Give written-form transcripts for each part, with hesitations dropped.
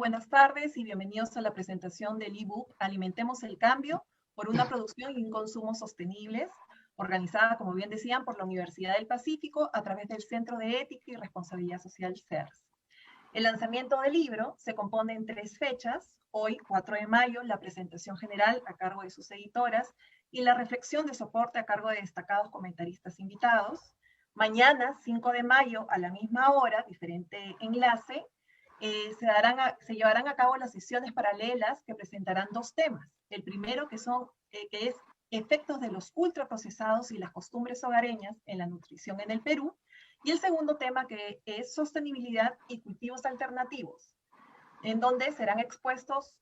buenas tardes y bienvenidos a la presentación del ebook Alimentemos el Cambio por una producción y un consumo sostenibles, organizada, como bien decían, por la Universidad del Pacífico a través del Centro de Ética y Responsabilidad Social CERS. El lanzamiento del libro se compone en 3 fechas. Hoy, 4 de mayo, la presentación general a cargo de sus editoras y la reflexión de soporte a cargo de destacados comentaristas invitados. Mañana, 5 de mayo, a la misma hora, diferente enlace, se llevarán a cabo las sesiones paralelas que presentarán 2 temas. El primero que es efectos de los ultraprocesados y las costumbres hogareñas en la nutrición en el Perú, y el segundo tema que es sostenibilidad y cultivos alternativos, en donde serán expuestos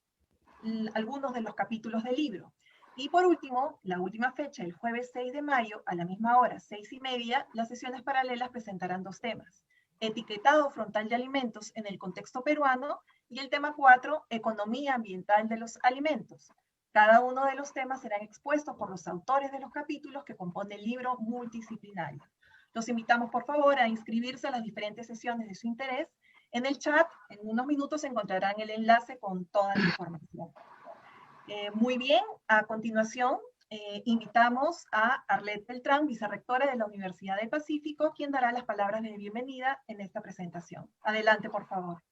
algunos de los capítulos del libro. Y por último, la última fecha, el jueves 6 de mayo, a la misma hora, 6:30, las sesiones paralelas presentarán 2 temas. Etiquetado frontal de alimentos en el contexto peruano, y el tema 4, economía ambiental de los alimentos. Cada uno de los temas serán expuestos por los autores de los capítulos que compone el libro multidisciplinario. Los invitamos, por favor, a inscribirse a las diferentes sesiones de su interés. En el chat, en unos minutos, encontrarán el enlace con toda la información. Muy bien, a continuación, invitamos a Arlette Beltrán, vicerrectora de la Universidad del Pacífico, quien dará las palabras de bienvenida en esta presentación. Adelante, por favor.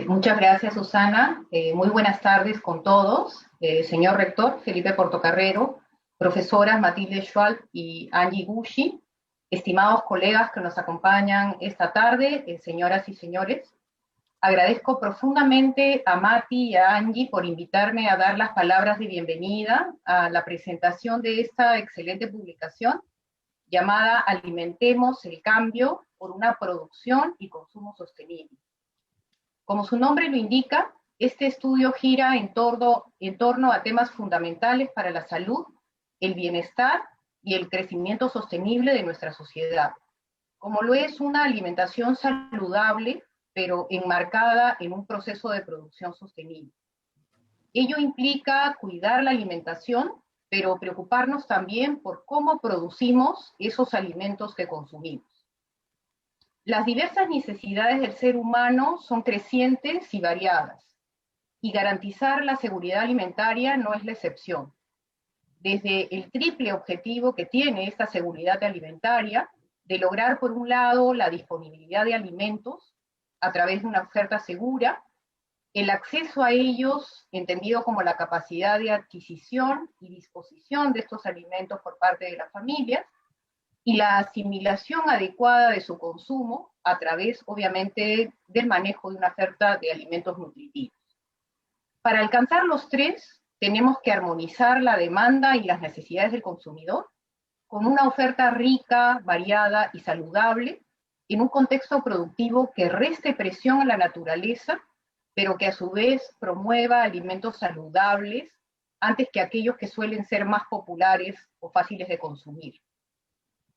Muchas gracias, Susana. Muy buenas tardes con todos. Señor rector, Felipe Portocarrero, profesoras Matilde Schwalb y Angie Gushi, estimados colegas que nos acompañan esta tarde, señoras y señores. Agradezco profundamente a Mati y a Angie por invitarme a dar las palabras de bienvenida a la presentación de esta excelente publicación llamada Alimentemos el Cambio por una producción y consumo sostenible. Como su nombre lo indica, este estudio gira en torno a temas fundamentales para la salud, el bienestar y el crecimiento sostenible de nuestra sociedad, como lo es una alimentación saludable, pero enmarcada en un proceso de producción sostenible. Ello implica cuidar la alimentación, pero preocuparnos también por cómo producimos esos alimentos que consumimos. Las diversas necesidades del ser humano son crecientes y variadas, y garantizar la seguridad alimentaria no es la excepción. Desde el triple objetivo que tiene esta seguridad alimentaria, de lograr por un lado la disponibilidad de alimentos a través de una oferta segura, el acceso a ellos, entendido como la capacidad de adquisición y disposición de estos alimentos por parte de las familias, y la asimilación adecuada de su consumo a través, obviamente, del manejo de una oferta de alimentos nutritivos. Para alcanzar los 3, tenemos que armonizar la demanda y las necesidades del consumidor con una oferta rica, variada y saludable en un contexto productivo que reste presión a la naturaleza, pero que a su vez promueva alimentos saludables antes que aquellos que suelen ser más populares o fáciles de consumir.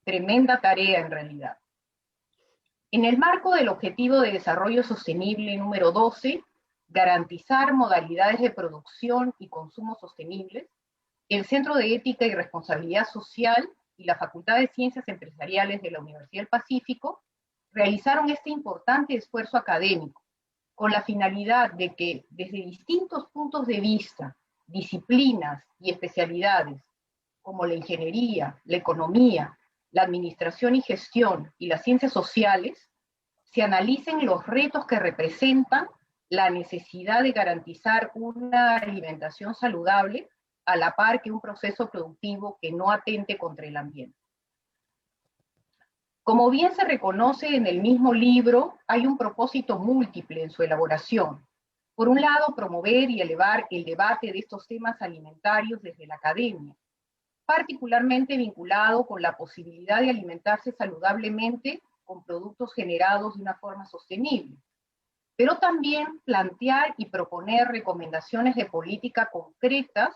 Tremenda tarea en realidad. En el marco del Objetivo de Desarrollo Sostenible número 12, garantizar modalidades de producción y consumo sostenibles, el Centro de Ética y Responsabilidad Social y la Facultad de Ciencias Empresariales de la Universidad del Pacífico realizaron este importante esfuerzo académico con la finalidad de que desde distintos puntos de vista, disciplinas y especialidades como la ingeniería, la economía, la administración y gestión y las ciencias sociales, se analicen los retos que representan la necesidad de garantizar una alimentación saludable a la par que un proceso productivo que no atente contra el ambiente. Como bien se reconoce en el mismo libro, hay un propósito múltiple en su elaboración. Por un lado, promover y elevar el debate de estos temas alimentarios desde la academia, particularmente vinculado con la posibilidad de alimentarse saludablemente con productos generados de una forma sostenible, pero también plantear y proponer recomendaciones de política concretas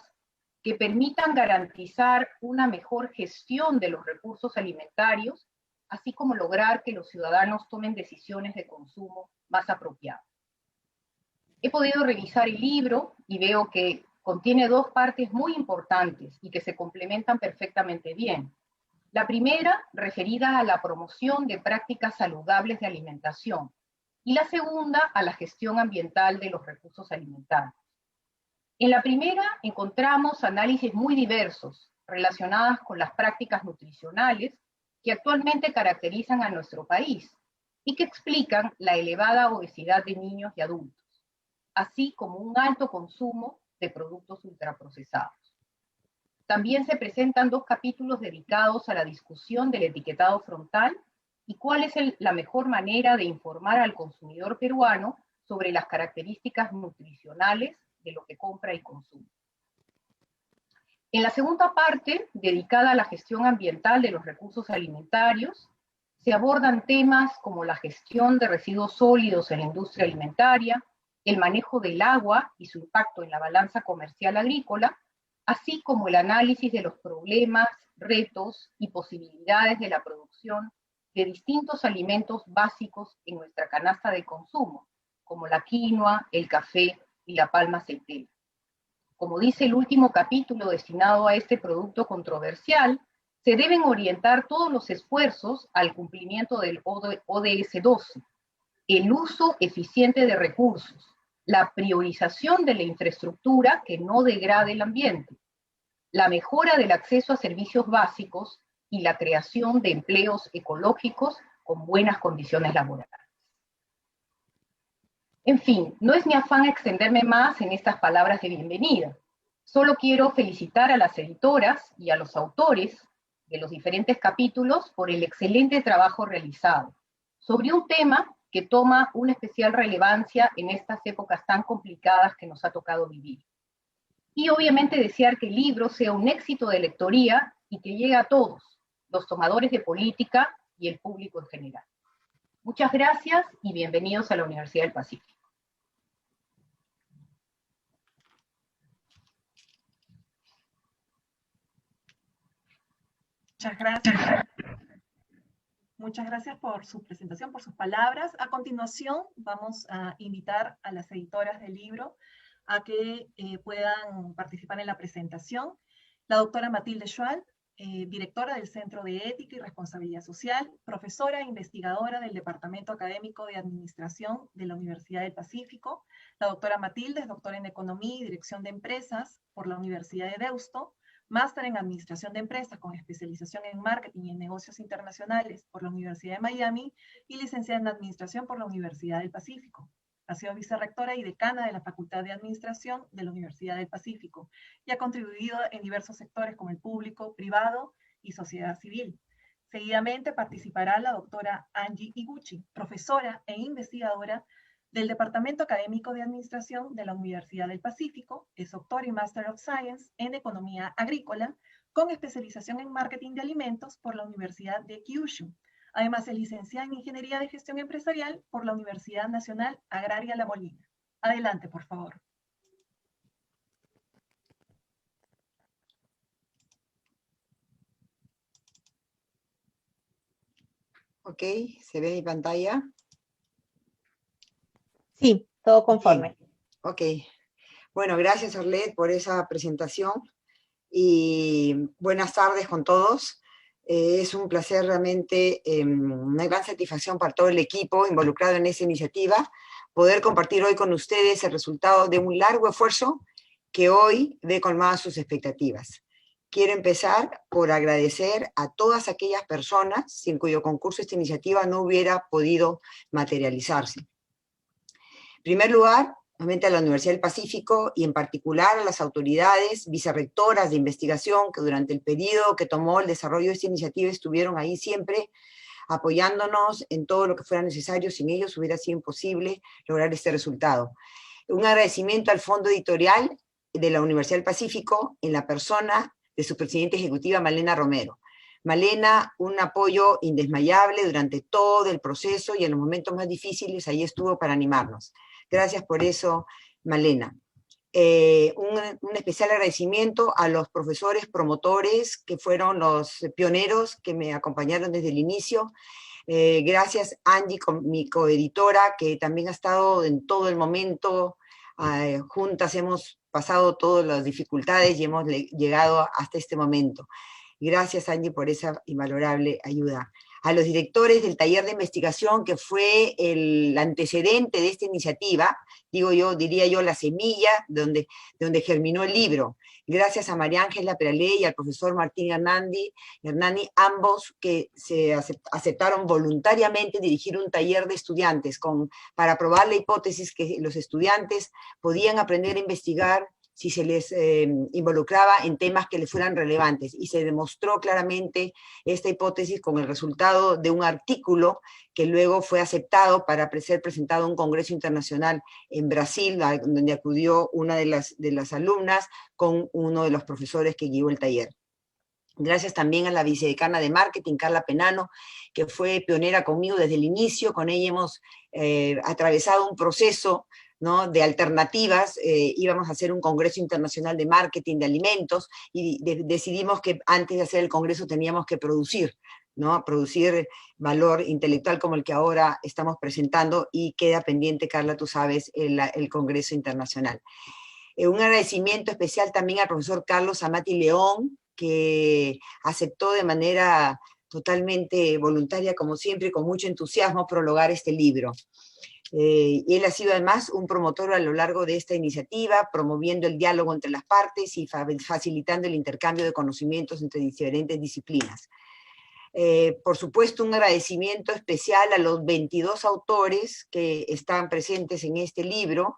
que permitan garantizar una mejor gestión de los recursos alimentarios, así como lograr que los ciudadanos tomen decisiones de consumo más apropiadas. He podido revisar el libro y veo que contiene 2 partes muy importantes y que se complementan perfectamente bien. La primera, referida a la promoción de prácticas saludables de alimentación, y la segunda, a la gestión ambiental de los recursos alimentarios. En la primera encontramos análisis muy diversos relacionadas con las prácticas nutricionales que actualmente caracterizan a nuestro país y que explican la elevada obesidad de niños y adultos, así como un alto consumo de productos ultraprocesados. También se presentan 2 capítulos dedicados a la discusión del etiquetado frontal y cuál es la mejor manera de informar al consumidor peruano sobre las características nutricionales de lo que compra y consume. En la segunda parte, dedicada a la gestión ambiental de los recursos alimentarios, se abordan temas como la gestión de residuos sólidos en la industria alimentaria, el manejo del agua y su impacto en la balanza comercial agrícola, así como el análisis de los problemas, retos y posibilidades de la producción de distintos alimentos básicos en nuestra canasta de consumo, como la quinoa, el café y la palma aceitera. Como dice el último capítulo destinado a este producto controversial, se deben orientar todos los esfuerzos al cumplimiento del ODS 12, el uso eficiente de recursos, la priorización de la infraestructura que no degrade el ambiente, la mejora del acceso a servicios básicos y la creación de empleos ecológicos con buenas condiciones laborales. En fin, no es mi afán extenderme más en estas palabras de bienvenida. Solo quiero felicitar a las editoras y a los autores de los diferentes capítulos por el excelente trabajo realizado sobre un tema que toma una especial relevancia en estas épocas tan complicadas que nos ha tocado vivir. Y obviamente desear que el libro sea un éxito de lectoría y que llegue a todos, los tomadores de política y el público en general. Muchas gracias y bienvenidos a la Universidad del Pacífico. Muchas gracias. Muchas gracias por su presentación, por sus palabras. A continuación, vamos a invitar a las editoras del libro a que puedan participar en la presentación. La doctora Matilde Schwalb, directora del Centro de Ética y Responsabilidad Social, profesora e investigadora del Departamento Académico de Administración de la Universidad del Pacífico. La doctora Matilde es doctora en Economía y Dirección de Empresas por la Universidad de Deusto, máster en Administración de Empresas con especialización en Marketing y en Negocios Internacionales por la Universidad de Miami y licenciada en Administración por la Universidad del Pacífico. Ha sido vicerrectora y decana de la Facultad de Administración de la Universidad del Pacífico y ha contribuido en diversos sectores como el público, privado y sociedad civil. Seguidamente participará la doctora Angie Iguchi, profesora e investigadora del Departamento Académico de Administración de la Universidad del Pacífico, es doctor y Master of Science en Economía Agrícola, con especialización en Marketing de Alimentos por la Universidad de Kyushu. Además, es licenciada en Ingeniería de Gestión Empresarial por la Universidad Nacional Agraria La Molina. Adelante, por favor. Ok, ¿se ve mi pantalla? Sí, todo conforme. Bien. Ok. Bueno, gracias Arlet por esa presentación y buenas tardes con todos. Es un placer realmente, una gran satisfacción para todo el equipo involucrado en esta iniciativa, poder compartir hoy con ustedes el resultado de un largo esfuerzo que hoy ve colmadas sus expectativas. Quiero empezar por agradecer a todas aquellas personas sin cuyo concurso esta iniciativa no hubiera podido materializarse. En primer lugar, obviamente a la Universidad del Pacífico y en particular a las autoridades vicerrectoras de investigación que durante el periodo que tomó el desarrollo de esta iniciativa estuvieron ahí siempre apoyándonos en todo lo que fuera necesario. Sin ellos hubiera sido imposible lograr este resultado. Un agradecimiento al Fondo Editorial de la Universidad del Pacífico en la persona de su presidenta ejecutiva Malena Romero. Malena, un apoyo indesmayable durante todo el proceso y en los momentos más difíciles ahí estuvo para animarnos. Gracias por eso, Malena. Un especial agradecimiento a los profesores promotores que fueron los pioneros que me acompañaron desde el inicio. Gracias Angie, mi coeditora, que también ha estado en todo el momento. Juntas hemos pasado todas las dificultades y hemos llegado hasta este momento. Gracias, Angie, por esa invalorable ayuda. A los directores del taller de investigación, que fue el antecedente de esta iniciativa, diría yo, la semilla donde germinó el libro. Gracias a María Ángela Peralé y al profesor Martín Hernani, ambos que se aceptaron voluntariamente dirigir un taller de estudiantes para probar la hipótesis que los estudiantes podían aprender a investigar si se les involucraba en temas que les fueran relevantes. Y se demostró claramente esta hipótesis con el resultado de un artículo que luego fue aceptado para ser presentado a un congreso internacional en Brasil, donde acudió una de las alumnas con uno de los profesores que guió el taller. Gracias también a la vicedecana de marketing, Carla Penano, que fue pionera conmigo desde el inicio. Con ella hemos atravesado un proceso, ¿no?, de alternativas. Íbamos a hacer un congreso internacional de marketing de alimentos y decidimos que antes de hacer el congreso teníamos que producir, ¿no?, producir valor intelectual como el que ahora estamos presentando, y queda pendiente, Carla, tú sabes, el congreso internacional. Un agradecimiento especial también al profesor Carlos Amati León, que aceptó de manera totalmente voluntaria, como siempre, y con mucho entusiasmo, prologar este libro. Y él ha sido además un promotor a lo largo de esta iniciativa, promoviendo el diálogo entre las partes y facilitando el intercambio de conocimientos entre diferentes disciplinas. Por supuesto, un agradecimiento especial a los 22 autores que están presentes en este libro,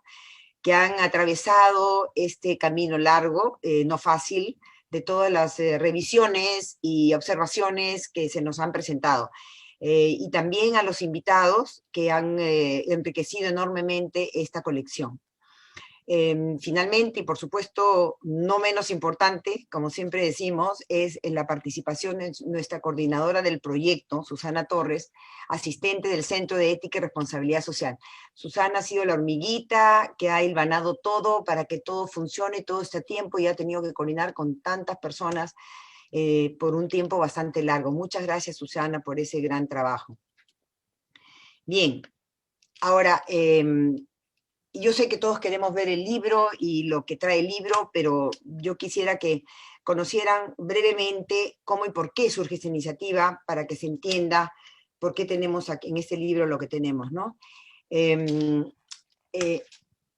que han atravesado este camino largo, no fácil, de todas las revisiones y observaciones que se nos han presentado. Y también a los invitados que han enriquecido enormemente esta colección. Finalmente, y por supuesto no menos importante, como siempre decimos, es la participación de nuestra coordinadora del proyecto, Susana Torres, asistente del Centro de Ética y Responsabilidad Social. Susana ha sido la hormiguita que ha hilvanado todo para que todo funcione todo este tiempo, y ha tenido que coordinar con tantas personas por un tiempo bastante largo. Muchas gracias, Susana, por ese gran trabajo. Bien, ahora, yo sé que todos queremos ver el libro y lo que trae el libro, pero yo quisiera que conocieran brevemente cómo y por qué surge esta iniciativa, para que se entienda por qué tenemos aquí en este libro lo que tenemos, ¿no?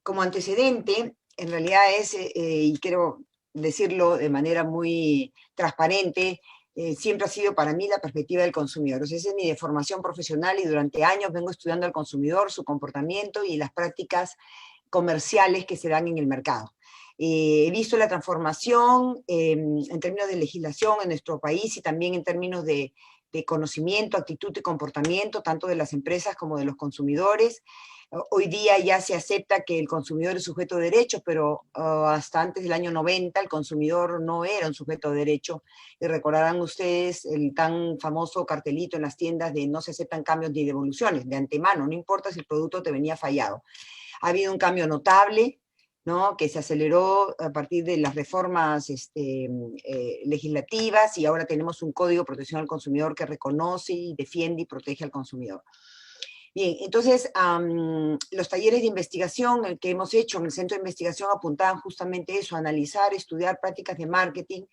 Como antecedente, en realidad es, y quiero decirlo de manera muy transparente, siempre ha sido para mí la perspectiva del consumidor. O sea, esa es mi formación profesional, y durante años vengo estudiando al consumidor, su comportamiento y las prácticas comerciales que se dan en el mercado. He visto la transformación en términos de legislación en nuestro país, y también en términos de conocimiento, actitud y comportamiento, tanto de las empresas como de los consumidores. Hoy día ya se acepta que el consumidor es sujeto de derechos, pero hasta antes del año 90 el consumidor no era un sujeto de derecho. Y recordarán ustedes el tan famoso cartelito en las tiendas de no se aceptan cambios ni devoluciones, de antemano, no importa si el producto te venía fallado. Ha habido un cambio notable, ¿no?, que se aceleró a partir de las reformas legislativas, y ahora tenemos un Código de Protección al Consumidor que reconoce y defiende y protege al consumidor. Bien, entonces, los talleres de investigación que hemos hecho en el Centro de Investigación apuntaban justamente eso, a analizar, estudiar prácticas de marketing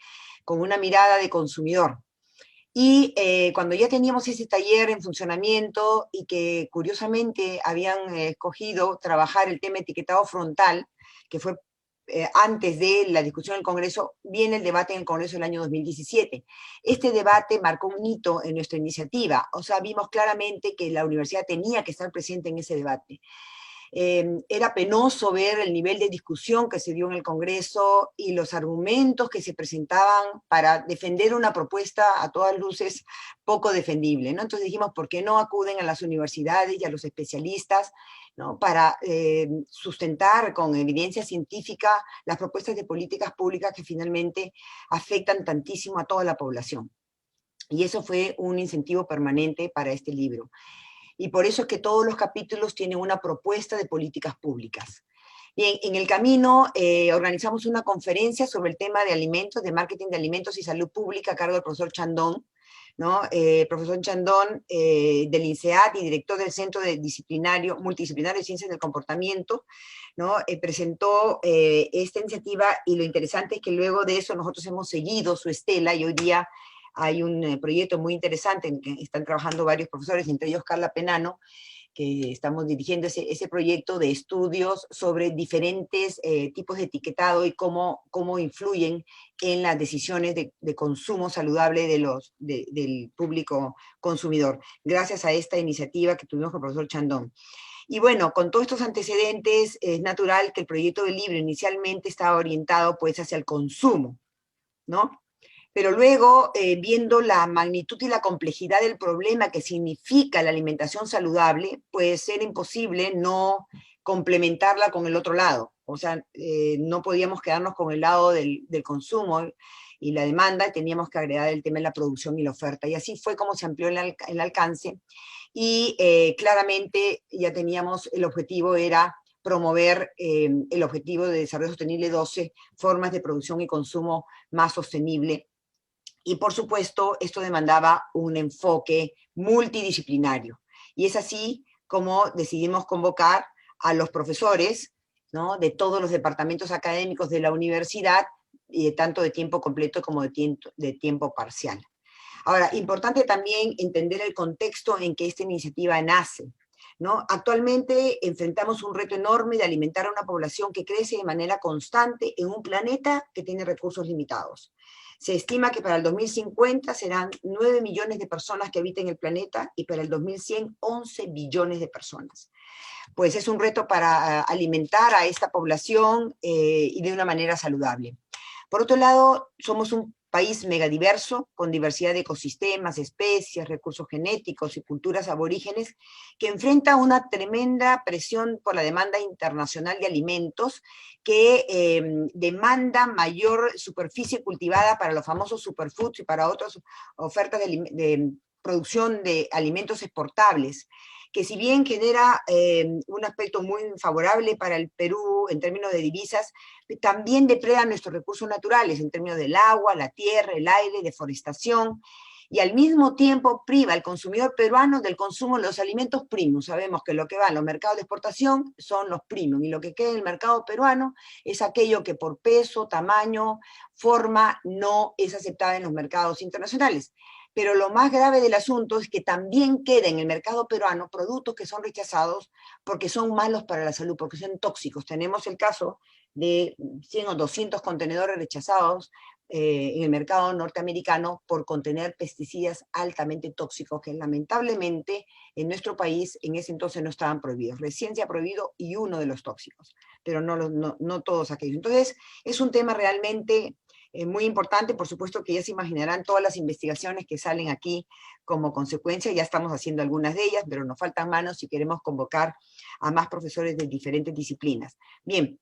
con una mirada de consumidor. Y cuando ya teníamos ese taller en funcionamiento, y que curiosamente habían escogido trabajar el tema etiquetado frontal, que fue antes de la discusión en el Congreso, viene el debate en el Congreso del año 2017. Este debate marcó un hito en nuestra iniciativa. O sea, vimos claramente que la universidad tenía que estar presente en ese debate. Era penoso ver el nivel de discusión que se dio en el Congreso y los argumentos que se presentaban para defender una propuesta a todas luces poco defendible, ¿no? Entonces dijimos, ¿por qué no acuden a las universidades y a los especialistas, ¿no?, para sustentar con evidencia científica las propuestas de políticas públicas que finalmente afectan tantísimo a toda la población? Y eso fue un incentivo permanente para este libro. Y por eso es que todos los capítulos tienen una propuesta de políticas públicas. Bien, en el camino organizamos una conferencia sobre el tema de alimentos, de marketing de alimentos y salud pública, a cargo del profesor Chandón, ¿no? Profesor Chandón, del INSEAD y director del Centro Multidisciplinario de Ciencias del Comportamiento, ¿no? Presentó esta iniciativa, y lo interesante es que luego de eso nosotros hemos seguido su estela, y hoy día hay un proyecto muy interesante en que están trabajando varios profesores, entre ellos Carla Penano, que estamos dirigiendo ese proyecto de estudios sobre diferentes tipos de etiquetado y cómo influyen en las decisiones de consumo saludable del público consumidor, gracias a esta iniciativa que tuvimos con el profesor Chandón. Y bueno, con todos estos antecedentes, es natural que el proyecto del libro inicialmente estaba orientado pues hacia el consumo, ¿no? Pero luego, viendo la magnitud y la complejidad del problema que significa la alimentación saludable, pues era imposible no complementarla con el otro lado. O sea, no podíamos quedarnos con el lado del consumo y la demanda, y teníamos que agregar el tema de la producción y la oferta. Y así fue como se amplió el alcance, y claramente ya teníamos, el objetivo era promover el Objetivo de Desarrollo Sostenible 12, formas de producción y consumo más sostenible. Y por supuesto, esto demandaba un enfoque multidisciplinario. Y es así como decidimos convocar a los profesores, ¿no?, de todos los departamentos académicos de la universidad, y tanto de tiempo completo como de tiempo parcial. Ahora, importante también entender el contexto en que esta iniciativa nace, ¿no? Actualmente enfrentamos un reto enorme de alimentar a una población que crece de manera constante en un planeta que tiene recursos limitados. Se estima que para el 2050 serán 9 millones de personas que habiten el planeta, y para el 2100, 11 billones de personas. Pues es un reto para alimentar a esta población y de una manera saludable. Por otro lado, somos un país megadiverso, con diversidad de ecosistemas, especies, recursos genéticos y culturas aborígenes, que enfrenta una tremenda presión por la demanda internacional de alimentos, que demanda mayor superficie cultivada para los famosos superfoods y para otras ofertas de producción de alimentos exportables, que si bien genera un aspecto muy favorable para el Perú en términos de divisas, también depreda nuestros recursos naturales en términos del agua, la tierra, el aire, deforestación, y al mismo tiempo priva al consumidor peruano del consumo de los alimentos premium. Sabemos que lo que va a los mercados de exportación son los premium, y lo que queda en el mercado peruano es aquello que por peso, tamaño, forma, no es aceptado en los mercados internacionales. Pero lo más grave del asunto es que también queda en el mercado peruano productos que son rechazados porque son malos para la salud, porque son tóxicos. Tenemos el caso de 100 o 200 contenedores rechazados en el mercado norteamericano por contener pesticidas altamente tóxicos, que lamentablemente en nuestro país en ese entonces no estaban prohibidos. Recién se ha prohibido y uno de los tóxicos, pero no todos aquellos. Entonces es un tema realmente muy importante. Por supuesto que ya se imaginarán todas las investigaciones que salen aquí como consecuencia. Ya estamos haciendo algunas de ellas, pero nos faltan manos si queremos convocar a más profesores de diferentes disciplinas. Bien,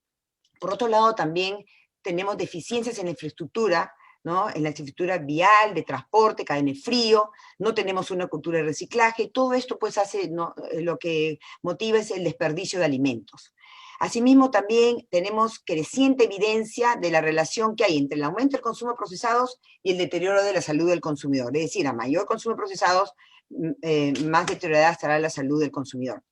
por otro lado también tenemos deficiencias en la infraestructura, ¿no?, en la infraestructura vial, de transporte, cadena de frío, no tenemos una cultura de reciclaje. Todo esto pues hace, ¿no?, lo que motiva es el desperdicio de alimentos. Asimismo, también tenemos creciente evidencia de la relación que hay entre el aumento del consumo de procesados y el deterioro de la salud del consumidor. Es decir, a mayor consumo de procesados, más deteriorada estará la salud del consumidor.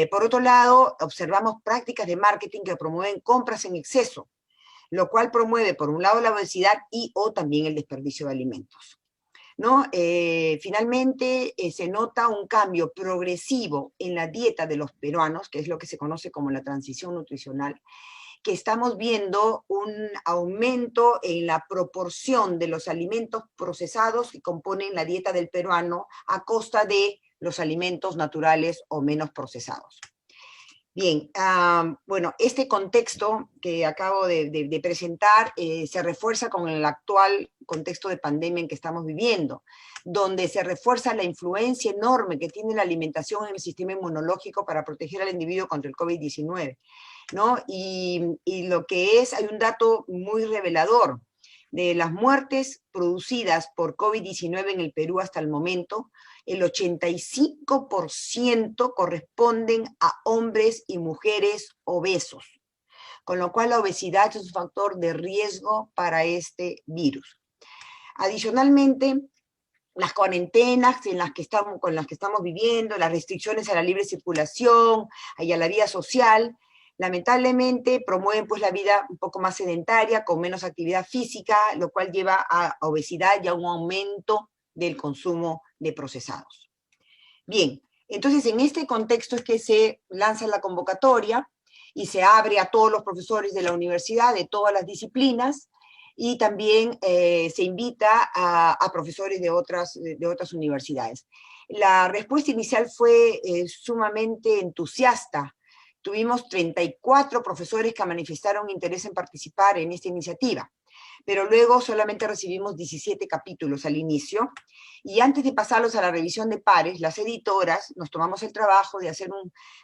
Por otro lado, observamos prácticas de marketing que promueven compras en exceso, lo cual promueve, por un lado, la obesidad o también el desperdicio de alimentos, ¿no? Finalmente, se nota un cambio progresivo en la dieta de los peruanos, que es lo que se conoce como la transición nutricional, que estamos viendo un aumento en la proporción de los alimentos procesados que componen la dieta del peruano a costa de los alimentos naturales o menos procesados. Bien, bueno, este contexto que acabo de presentar se refuerza con el actual contexto de pandemia en que estamos viviendo, donde se refuerza la influencia enorme que tiene la alimentación en el sistema inmunológico para proteger al individuo contra el COVID-19, ¿no? Y lo que es, hay un dato muy revelador: de las muertes producidas por COVID-19 en el Perú hasta el momento, el 85% corresponden a hombres y mujeres obesos, con lo cual la obesidad es un factor de riesgo para este virus. Adicionalmente, las cuarentenas con las que estamos viviendo, las restricciones a la libre circulación y a la vida social, lamentablemente promueven pues la vida un poco más sedentaria, con menos actividad física, lo cual lleva a obesidad y a un aumento del consumo de procesados. Bien, entonces en este contexto es que se lanza la convocatoria y se abre a todos los profesores de la universidad, de todas las disciplinas, y también se invita a profesores de otras universidades. La respuesta inicial fue sumamente entusiasta. Tuvimos 34 profesores que manifestaron interés en participar en esta iniciativa, pero luego solamente recibimos 17 capítulos al inicio, y antes de pasarlos a la revisión de pares, las editoras nos tomamos el trabajo de hacer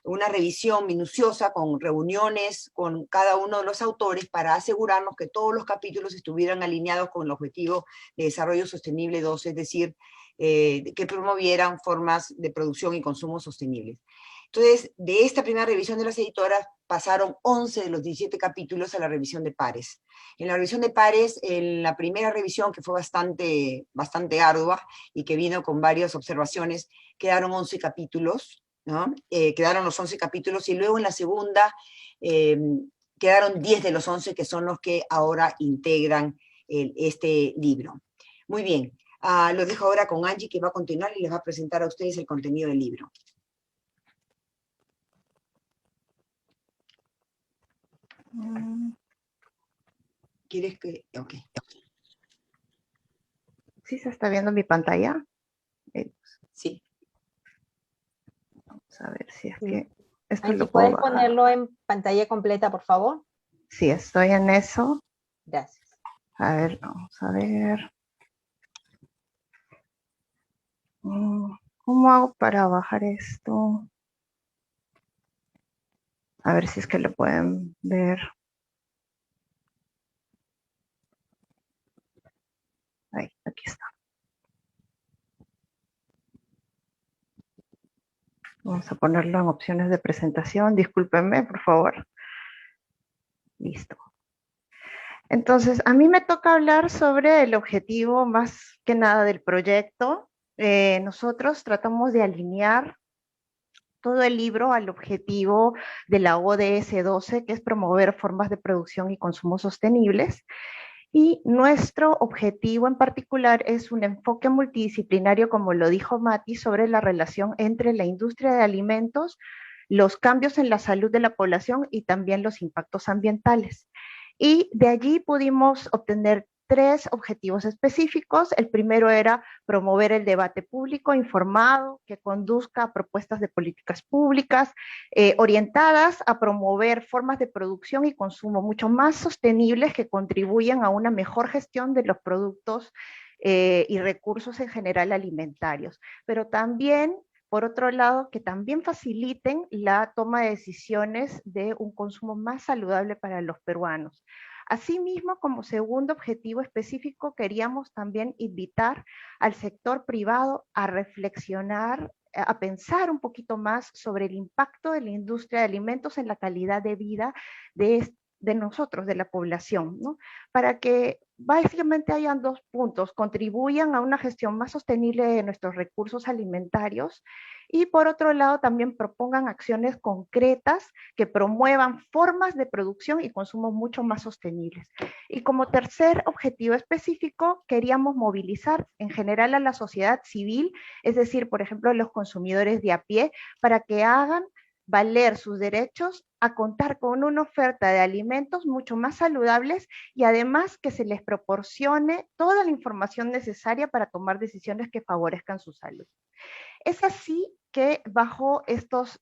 una revisión minuciosa con reuniones con cada uno de los autores para asegurarnos que todos los capítulos estuvieran alineados con el objetivo de desarrollo sostenible 2, es decir, que promovieran formas de producción y consumo sostenibles. Entonces, de esta primera revisión de las editoras, pasaron 11 de los 17 capítulos a la revisión de pares. En la revisión de pares, en la primera revisión, que fue bastante ardua y que vino con varias observaciones, quedaron 11 capítulos, ¿no? Quedaron los 11 capítulos, y luego en la segunda quedaron 10 de los 11, que son los que ahora integran este libro. Muy bien, lo dejo ahora con Angie, que va a continuar y les va a presentar a ustedes el contenido del libro. ¿Quieres que...? Ok. ¿Sí se está viendo mi pantalla? Sí. Vamos a ver si es que... Esto Angie, lo puedo ¿puedes bajar. ponerlo en pantalla completa, por favor? Sí, estoy en eso. Gracias. A ver, vamos a ver. ¿Cómo hago para bajar esto? A ver si es que lo pueden ver. Ahí, aquí está. Vamos a ponerlo en opciones de presentación. Discúlpenme, por favor. Listo. Entonces, a mí me toca hablar sobre el objetivo más que nada del proyecto. Nosotros tratamos de alinear todo el libro al objetivo de la ODS 12, que es promover formas de producción y consumo sostenibles. Y nuestro objetivo en particular es un enfoque multidisciplinario, como lo dijo Mati, sobre la relación entre la industria de alimentos, los cambios en la salud de la población y también los impactos ambientales. Y de allí pudimos obtener 3 objetivos específicos. El primero era promover el debate público informado que conduzca a propuestas de políticas públicas orientadas a promover formas de producción y consumo mucho más sostenibles que contribuyan a una mejor gestión de los productos y recursos en general alimentarios, pero también, por otro lado, que también faciliten la toma de decisiones de un consumo más saludable para los peruanos. Asimismo, como segundo objetivo específico, queríamos también invitar al sector privado a reflexionar, a pensar un poquito más sobre el impacto de la industria de alimentos en la calidad de vida de nosotros, de la población, ¿no? Para que básicamente hayan 2 puntos: contribuyan a una gestión más sostenible de nuestros recursos alimentarios, y por otro lado también propongan acciones concretas que promuevan formas de producción y consumo mucho más sostenibles. Y como tercer objetivo específico, queríamos movilizar en general a la sociedad civil, es decir, por ejemplo, los consumidores de a pie, para que hagan valer sus derechos a contar con una oferta de alimentos mucho más saludables, y además que se les proporcione toda la información necesaria para tomar decisiones que favorezcan su salud. Es así que bajo estos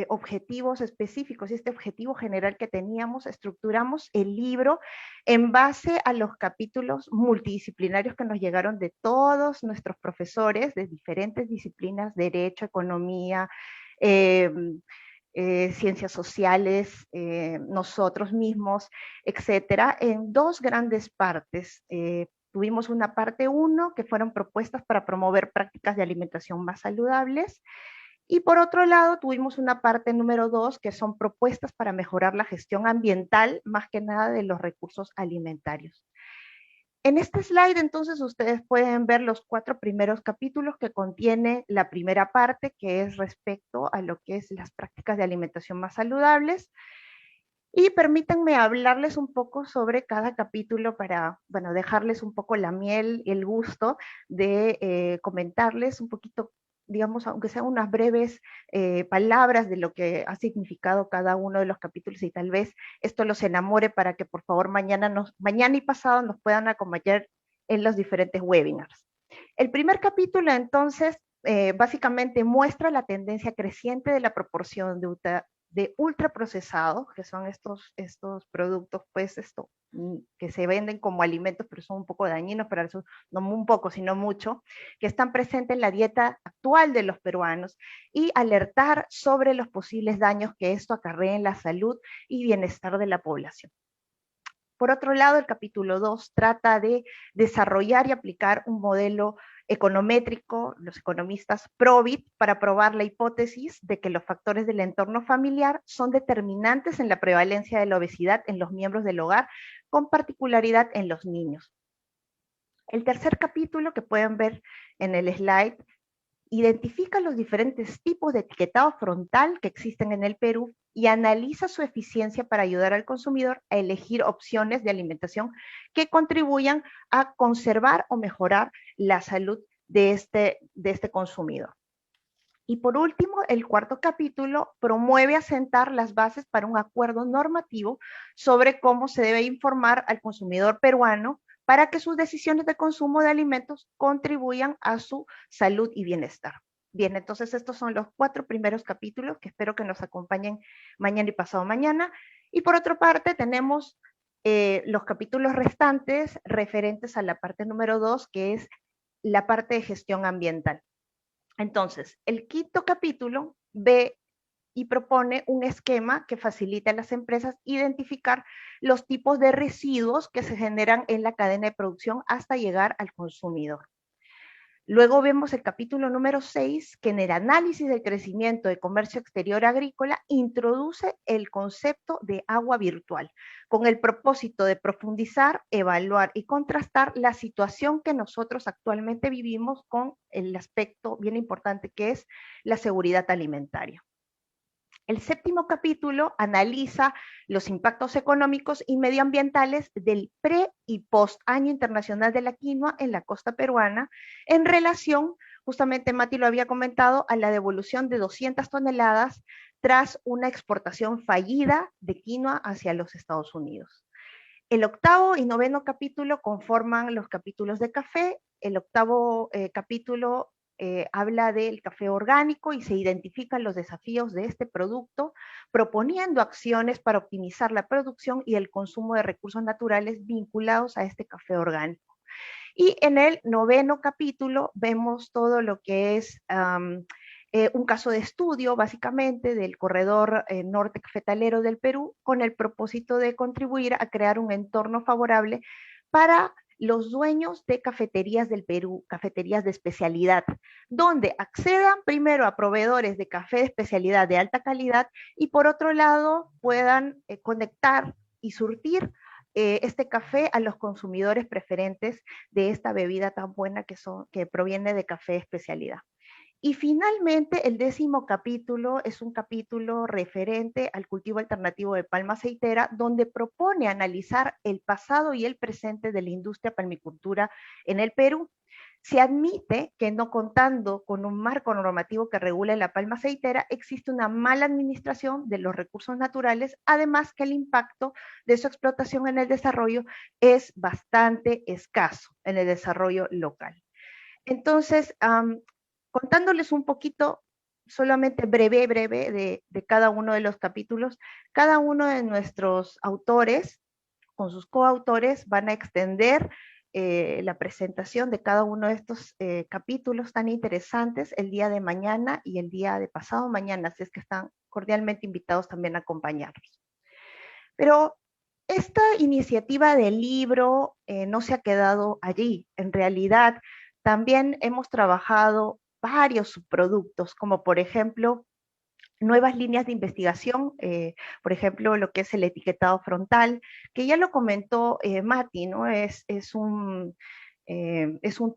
objetivos específicos y este objetivo general que teníamos, estructuramos el libro en base a los capítulos multidisciplinarios que nos llegaron de todos nuestros profesores de diferentes disciplinas: derecho, economía, ciencias sociales, nosotros mismos, etcétera, en 2 grandes partes. Tuvimos una parte 1, que fueron propuestas para promover prácticas de alimentación más saludables, y por otro lado tuvimos una parte número 2, que son propuestas para mejorar la gestión ambiental, más que nada de los recursos alimentarios. En este slide, entonces, ustedes pueden ver los 4 primeros capítulos que contiene la primera parte, que es respecto a lo que es las prácticas de alimentación más saludables. Y permítanme hablarles un poco sobre cada capítulo para, bueno, dejarles un poco la miel y el gusto de comentarles un poquito, digamos, aunque sean unas breves palabras de lo que ha significado cada uno de los capítulos, y tal vez esto los enamore para que por favor mañana y pasado nos puedan acompañar en los diferentes webinars. El primer capítulo, entonces, básicamente muestra la tendencia creciente de la proporción de ultraprocesados, que son estos productos, pues, que se venden como alimentos, pero son un poco dañinos para eso, no un poco, sino mucho, que están presentes en la dieta actual de los peruanos, y alertar sobre los posibles daños que esto acarrea en la salud y bienestar de la población. Por otro lado, el capítulo 2 trata de desarrollar y aplicar un modelo econométrico, los economistas PROBIT, para probar la hipótesis de que los factores del entorno familiar son determinantes en la prevalencia de la obesidad en los miembros del hogar, con particularidad en los niños. El tercer capítulo, que pueden ver en el slide, identifica los diferentes tipos de etiquetado frontal que existen en el Perú y analiza su eficiencia para ayudar al consumidor a elegir opciones de alimentación que contribuyan a conservar o mejorar la salud de este consumidor. Y por último, el cuarto capítulo promueve asentar las bases para un acuerdo normativo sobre cómo se debe informar al consumidor peruano para que sus decisiones de consumo de alimentos contribuyan a su salud y bienestar. Bien, entonces estos son los 4 primeros capítulos que espero que nos acompañen mañana y pasado mañana. Y por otra parte tenemos los capítulos restantes referentes a la parte número 2, que es la parte de gestión ambiental. Entonces, el quinto capítulo ve y propone un esquema que facilita a las empresas identificar los tipos de residuos que se generan en la cadena de producción hasta llegar al consumidor. Luego vemos el capítulo número 6, que en el análisis del crecimiento de comercio exterior agrícola introduce el concepto de agua virtual, con el propósito de profundizar, evaluar y contrastar la situación que nosotros actualmente vivimos con el aspecto bien importante que es la seguridad alimentaria. El séptimo capítulo analiza los impactos económicos y medioambientales del pre y post Año Internacional de la Quinoa en la costa peruana en relación, justamente Mati lo había comentado, a la devolución de 200 toneladas tras una exportación fallida de quinoa hacia los Estados Unidos. El octavo y noveno capítulo conforman los capítulos de café. El octavo capítulo habla del café orgánico y se identifican los desafíos de este producto, proponiendo acciones para optimizar la producción y el consumo de recursos naturales vinculados a este café orgánico. Y en el noveno capítulo vemos todo lo que es un caso de estudio, básicamente, del corredor norte cafetalero del Perú, con el propósito de contribuir a crear un entorno favorable para los dueños de cafeterías del Perú, cafeterías de especialidad, donde accedan primero a proveedores de café de especialidad de alta calidad y por otro lado puedan conectar y surtir este café a los consumidores preferentes de esta bebida tan buena que proviene de café de especialidad. Y finalmente, el 10º capítulo es un capítulo referente al cultivo alternativo de palma aceitera, donde propone analizar el pasado y el presente de la industria palmicultura en el Perú. Se admite que no contando con un marco normativo que regule la palma aceitera, existe una mala administración de los recursos naturales, además que el impacto de su explotación en el desarrollo es bastante escaso en el desarrollo local. Entonces, contándoles un poquito, solamente breve de cada uno de los capítulos, cada uno de nuestros autores, con sus coautores, van a extender la presentación de cada uno de estos capítulos tan interesantes el día de mañana y el día de pasado mañana, así es que están cordialmente invitados también a acompañarnos. Pero esta iniciativa del libro no se ha quedado allí. En realidad, también hemos trabajado varios subproductos, como por ejemplo nuevas líneas de investigación, por ejemplo, lo que es el etiquetado frontal, que ya lo comentó Mati, ¿no? Es un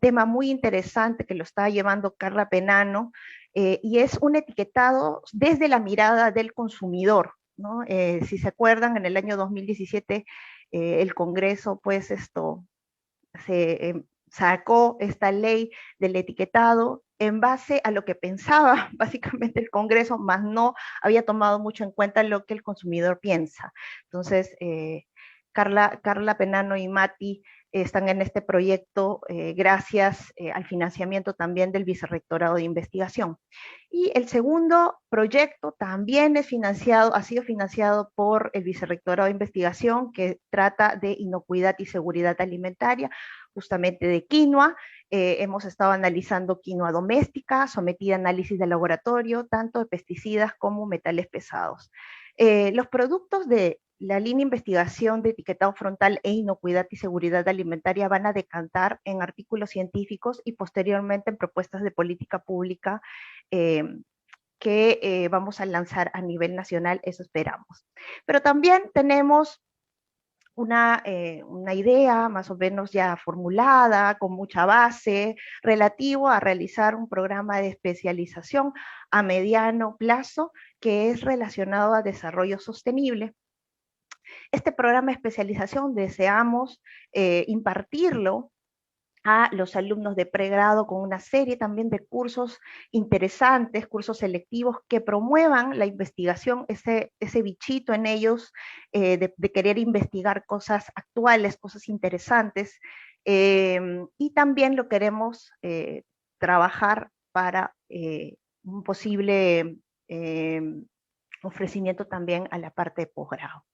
tema muy interesante que lo está llevando Carla Penano, y es un etiquetado desde la mirada del consumidor, ¿no? Si se acuerdan, en el año 2017 el Congreso, pues sacó esta ley del etiquetado en base a lo que pensaba básicamente el Congreso, más no había tomado mucho en cuenta lo que el consumidor piensa. Entonces, Carla Penano y Mati están en este proyecto gracias al financiamiento también del Vicerrectorado de Investigación. Y el segundo proyecto también ha sido financiado por el Vicerrectorado de Investigación, que trata de inocuidad y seguridad alimentaria, justamente de quinoa. Hemos estado analizando quinoa doméstica, sometida a análisis de laboratorio, tanto de pesticidas como metales pesados. Los productos de la línea de investigación de etiquetado frontal e inocuidad y seguridad alimentaria van a decantar en artículos científicos y posteriormente en propuestas de política pública que vamos a lanzar a nivel nacional, eso esperamos. Pero también tenemos una idea más o menos ya formulada, con mucha base, relativo a realizar un programa de especialización a mediano plazo que es relacionado a desarrollo sostenible. Este programa de especialización deseamos impartirlo a los alumnos de pregrado con una serie también de cursos interesantes, cursos selectivos que promuevan la investigación, ese bichito en ellos de querer investigar cosas actuales, cosas interesantes, y también lo queremos trabajar para un posible ofrecimiento también a la parte de posgrado.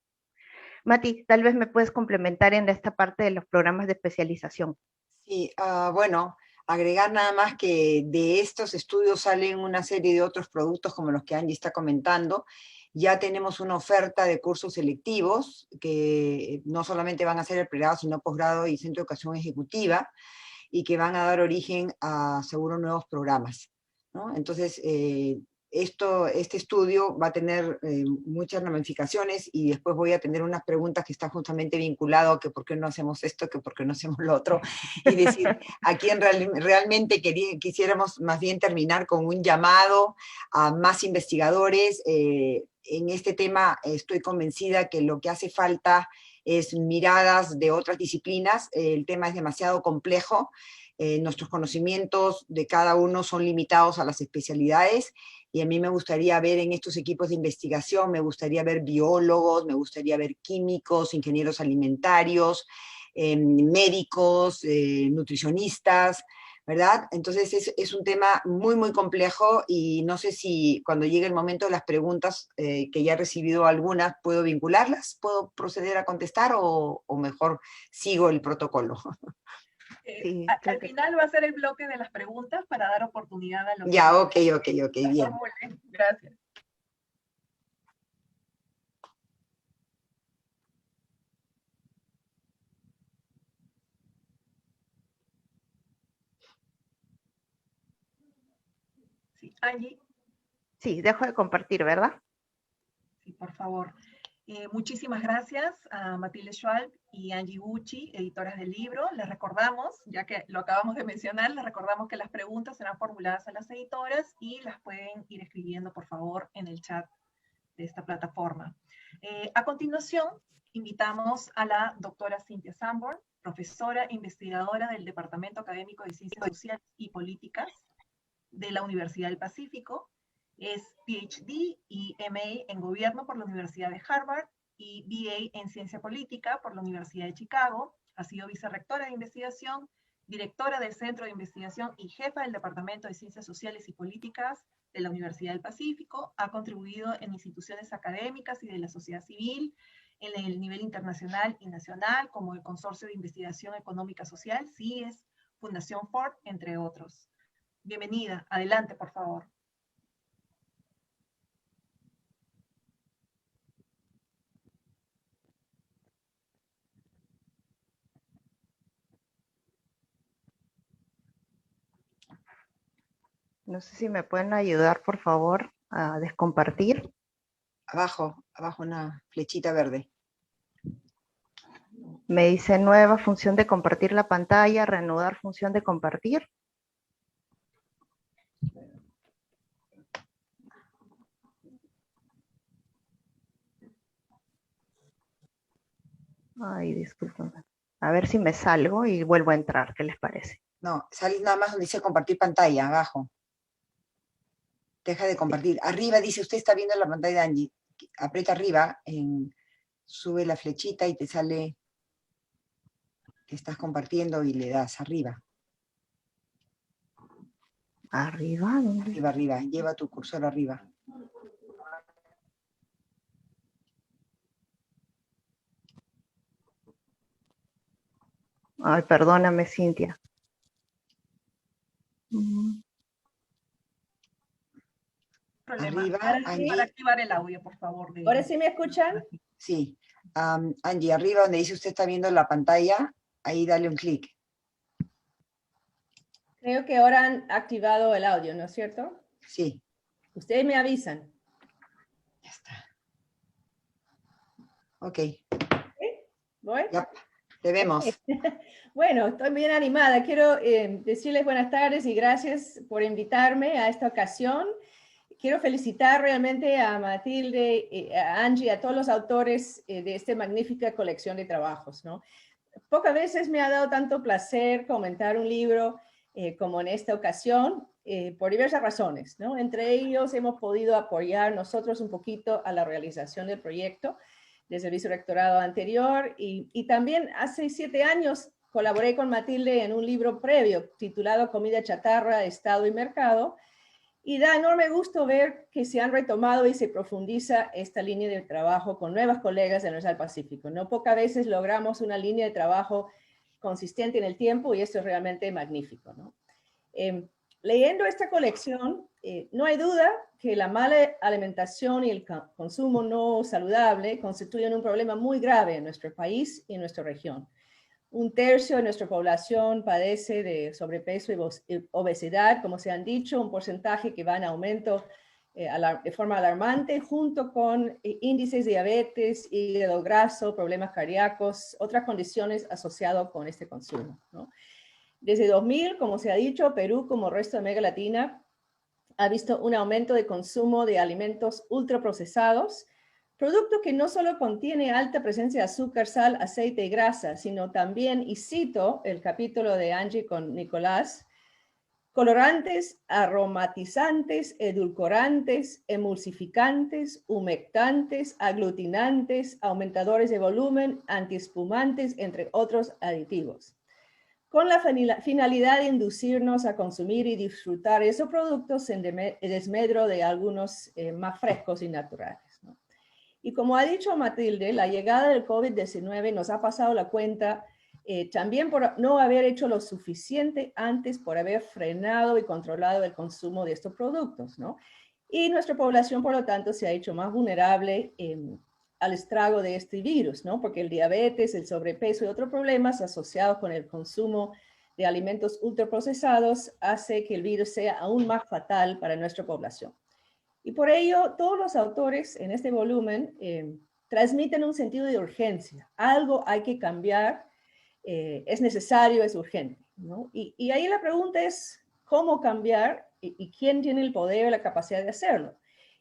Mati, tal vez me puedes complementar en esta parte de los programas de especialización. Sí, bueno, agregar nada más que de estos estudios salen una serie de otros productos como los que Angie está comentando. Ya tenemos una oferta de cursos selectivos que no solamente van a ser el pregrado, sino posgrado y centro de educación ejecutiva, y que van a dar origen a seguro nuevos programas, ¿no? Entonces, este estudio va a tener muchas ramificaciones y después voy a tener unas preguntas que están justamente vinculadas a que por qué no hacemos esto, que por qué no hacemos lo otro, y decir, a quién realmente quisiéramos más bien terminar con un llamado a más investigadores. En este tema estoy convencida que lo que hace falta es miradas de otras disciplinas. El tema es demasiado complejo. Nuestros conocimientos de cada uno son limitados a las especialidades, y a mí me gustaría ver en estos equipos de investigación, me gustaría ver biólogos, me gustaría ver químicos, ingenieros alimentarios, médicos, nutricionistas, ¿verdad? Entonces es un tema muy, muy complejo, y no sé si cuando llegue el momento de las preguntas, que ya he recibido algunas, ¿puedo vincularlas? ¿Puedo proceder a contestar o mejor sigo el protocolo? Sí, Al final va a ser el bloque de las preguntas para dar oportunidad a los Ya, ok, que bien. formulen. Gracias. Sí, Angie. Sí, dejo de compartir, ¿verdad? Sí, por favor. Muchísimas gracias a Matilde Schwalb y Angie Gucci, editoras del libro. Les recordamos, ya que lo acabamos de mencionar, les recordamos que las preguntas serán formuladas a las editoras y las pueden ir escribiendo, por favor, en el chat de esta plataforma. A continuación, invitamos a la doctora Cynthia Sanborn, profesora e investigadora del Departamento Académico de Ciencias Sociales y Políticas de la Universidad del Pacífico. Es PhD y MA en Gobierno por la Universidad de Harvard y BA en Ciencia Política por la Universidad de Chicago. Ha sido vicerrectora de investigación, directora del Centro de Investigación y jefa del Departamento de Ciencias Sociales y Políticas de la Universidad del Pacífico. Ha contribuido en instituciones académicas y de la sociedad civil en el nivel internacional y nacional, como el Consorcio de Investigación Económica Social, CIES, Fundación Ford, entre otros. Bienvenida. Adelante, por favor. No sé si me pueden ayudar, por favor, a descompartir. Abajo una flechita verde. Me dice nueva función de compartir la pantalla, reanudar función de compartir. Ay, discúlpenme. A ver si me salgo y vuelvo a entrar, ¿qué les parece? No, sale nada más donde dice compartir pantalla, abajo. Deja de compartir. Arriba dice, usted está viendo la pantalla de Angie. Aprieta arriba, sube la flechita y te sale que estás compartiendo y le das arriba. ¿Arriba? ¿Dónde? Arriba, arriba. Lleva tu cursor arriba. Ay, perdóname, Cintia. Problema. Arriba, Para activar el audio, por favor. ¿Ahora sí me escuchan? Sí. Angie, arriba donde dice usted está viendo la pantalla, ahí dale un clic. Creo que ahora han activado el audio, ¿no es cierto? Sí. Ustedes me avisan. Ya está. Ok. ¿Voy? Ya, te vemos. Bueno, estoy bien animada. Quiero decirles buenas tardes y gracias por invitarme a esta ocasión. Quiero felicitar realmente a Matilde, a Angie, a todos los autores de esta magnífica colección de trabajos, ¿no? Pocas veces me ha dado tanto placer comentar un libro como en esta ocasión, por diversas razones, ¿no? Entre ellos hemos podido apoyar nosotros un poquito a la realización del proyecto desde el vicerrectorado anterior y también hace 7 años colaboré con Matilde en un libro previo titulado Comida chatarra, Estado y Mercado, y da enorme gusto ver que se han retomado y se profundiza esta línea de trabajo con nuevas colegas de la Universidad del Pacífico. No pocas veces logramos una línea de trabajo consistente en el tiempo y esto es realmente magnífico, ¿no? Leyendo esta colección, no hay duda que la mala alimentación y el consumo no saludable constituyen un problema muy grave en nuestro país y en nuestra región. 1/3 de nuestra población padece de sobrepeso y obesidad, como se han dicho, un porcentaje que va en aumento de forma alarmante, junto con índices de diabetes, hígado graso, problemas cardíacos, otras condiciones asociadas con este consumo, ¿no? Desde 2000, como se ha dicho, Perú, como el resto de América Latina, ha visto un aumento de consumo de alimentos ultraprocesados, producto que no solo contiene alta presencia de azúcar, sal, aceite y grasa, sino también, y cito el capítulo de Angie con Nicolás, colorantes, aromatizantes, edulcorantes, emulsificantes, humectantes, aglutinantes, aumentadores de volumen, antiespumantes, entre otros aditivos, con la finalidad de inducirnos a consumir y disfrutar esos productos en desmedro de algunos más frescos y naturales, ¿no? Y como ha dicho Matilde, la llegada del COVID-19 nos ha pasado la cuenta también por no haber hecho lo suficiente antes, por haber frenado y controlado el consumo de estos productos, ¿no? Y nuestra población, por lo tanto, se ha hecho más vulnerable al estrago de este virus, ¿no? Porque el diabetes, el sobrepeso y otros problemas asociados con el consumo de alimentos ultraprocesados hace que el virus sea aún más fatal para nuestra población. Y por ello, todos los autores en este volumen transmiten un sentido de urgencia. Algo hay que cambiar, es necesario, es urgente, ¿no? Y ahí la pregunta es, ¿cómo cambiar y quién tiene el poder o la capacidad de hacerlo?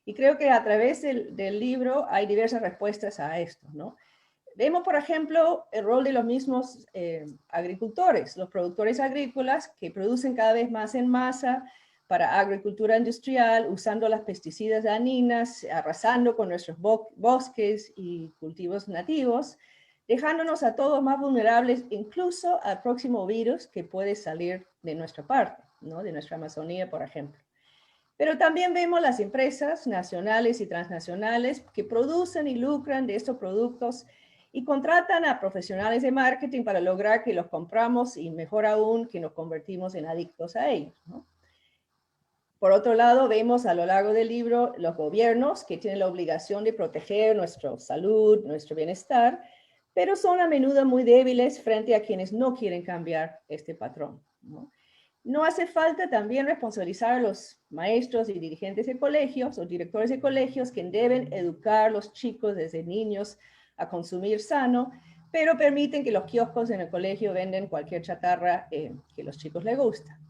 Y creo que a través del libro hay diversas respuestas a esto, ¿no? Vemos, por ejemplo, el rol de los mismos agricultores, los productores agrícolas que producen cada vez más en masa para agricultura industrial, usando las pesticidas dañinas, arrasando con nuestros bosques y cultivos nativos, dejándonos a todos más vulnerables, incluso al próximo virus que puede salir de nuestra parte, ¿no? De nuestra Amazonía, por ejemplo. Pero también vemos las empresas nacionales y transnacionales que producen y lucran de estos productos y contratan a profesionales de marketing para lograr que los compramos y, mejor aún, que nos convertimos en adictos a ellos, ¿no? Por otro lado, vemos a lo largo del libro los gobiernos que tienen la obligación de proteger nuestra salud, nuestro bienestar, pero son a menudo muy débiles frente a quienes no quieren cambiar este patrón, ¿no? No hace falta también responsabilizar a los maestros y dirigentes de colegios o directores de colegios que deben educar a los chicos desde niños a consumir sano, pero permiten que los kioscos en el colegio venden cualquier chatarra que a los chicos les gusta.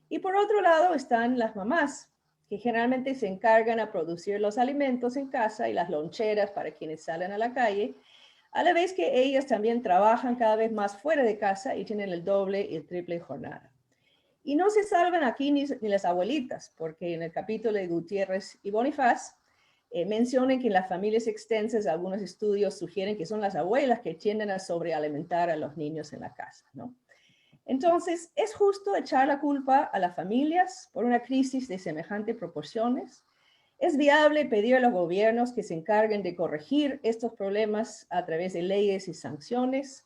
Y por otro lado están las mamás, que generalmente se encargan a producir los alimentos en casa y las loncheras para quienes salen a la calle, a la vez que ellas también trabajan cada vez más fuera de casa y tienen el doble y el triple jornada. Y no se salvan aquí ni las abuelitas, porque en el capítulo de Gutiérrez y Bonifaz mencionan que en las familias extensas algunos estudios sugieren que son las abuelas que tienden a sobrealimentar a los niños en la casa, ¿no? Entonces, ¿es justo echar la culpa a las familias por una crisis de semejantes proporciones? ¿Es viable pedir a los gobiernos que se encarguen de corregir estos problemas a través de leyes y sanciones?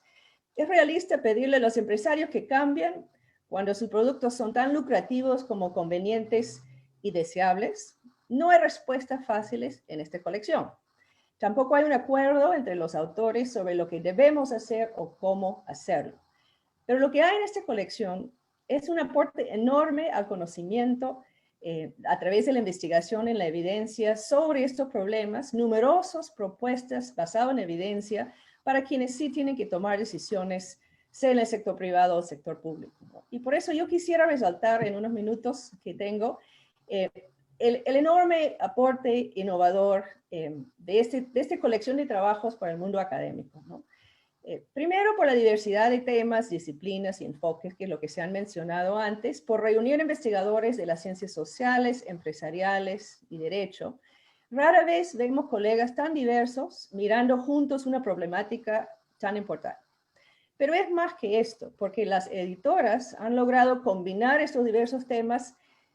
¿Es realista pedirle a los empresarios que cambien cuando sus productos son tan lucrativos como convenientes y deseables? No hay respuestas fáciles en esta colección. Tampoco hay un acuerdo entre los autores sobre lo que debemos hacer o cómo hacerlo. Pero lo que hay en esta colección es un aporte enorme al conocimiento a través de la investigación en la evidencia sobre estos problemas, numerosas propuestas basadas en evidencia para quienes sí tienen que tomar decisiones, sea en el sector privado o el sector público, ¿no? Y por eso yo quisiera resaltar en unos minutos que tengo el enorme aporte innovador de esta colección de trabajos para el mundo académico, ¿no? Primero, por la diversidad de temas, disciplinas y enfoques, que es lo que se han mencionado antes, por reunir investigadores de las ciencias sociales, empresariales y derecho. Rara vez vemos colegas tan diversos mirando juntos una problemática tan importante. Pero es más que esto, porque las editoras han logrado combinar estos diversos temas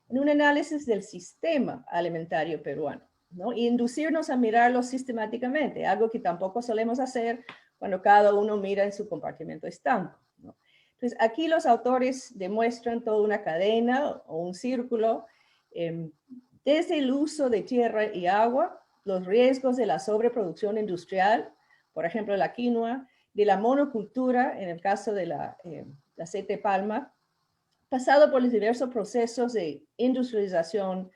en un análisis del sistema alimentario peruano, ¿no? Y inducirnos a mirarlo sistemáticamente, algo que tampoco solemos hacer cuando cada uno mira en su compartimento estanco, ¿no? Entonces, aquí los autores demuestran toda una cadena o un círculo, desde el uso de tierra y agua, los riesgos de la sobreproducción industrial, por ejemplo, la quinoa, de la monocultura, en el caso de la aceite de palma, pasado por los diversos procesos de industrialización,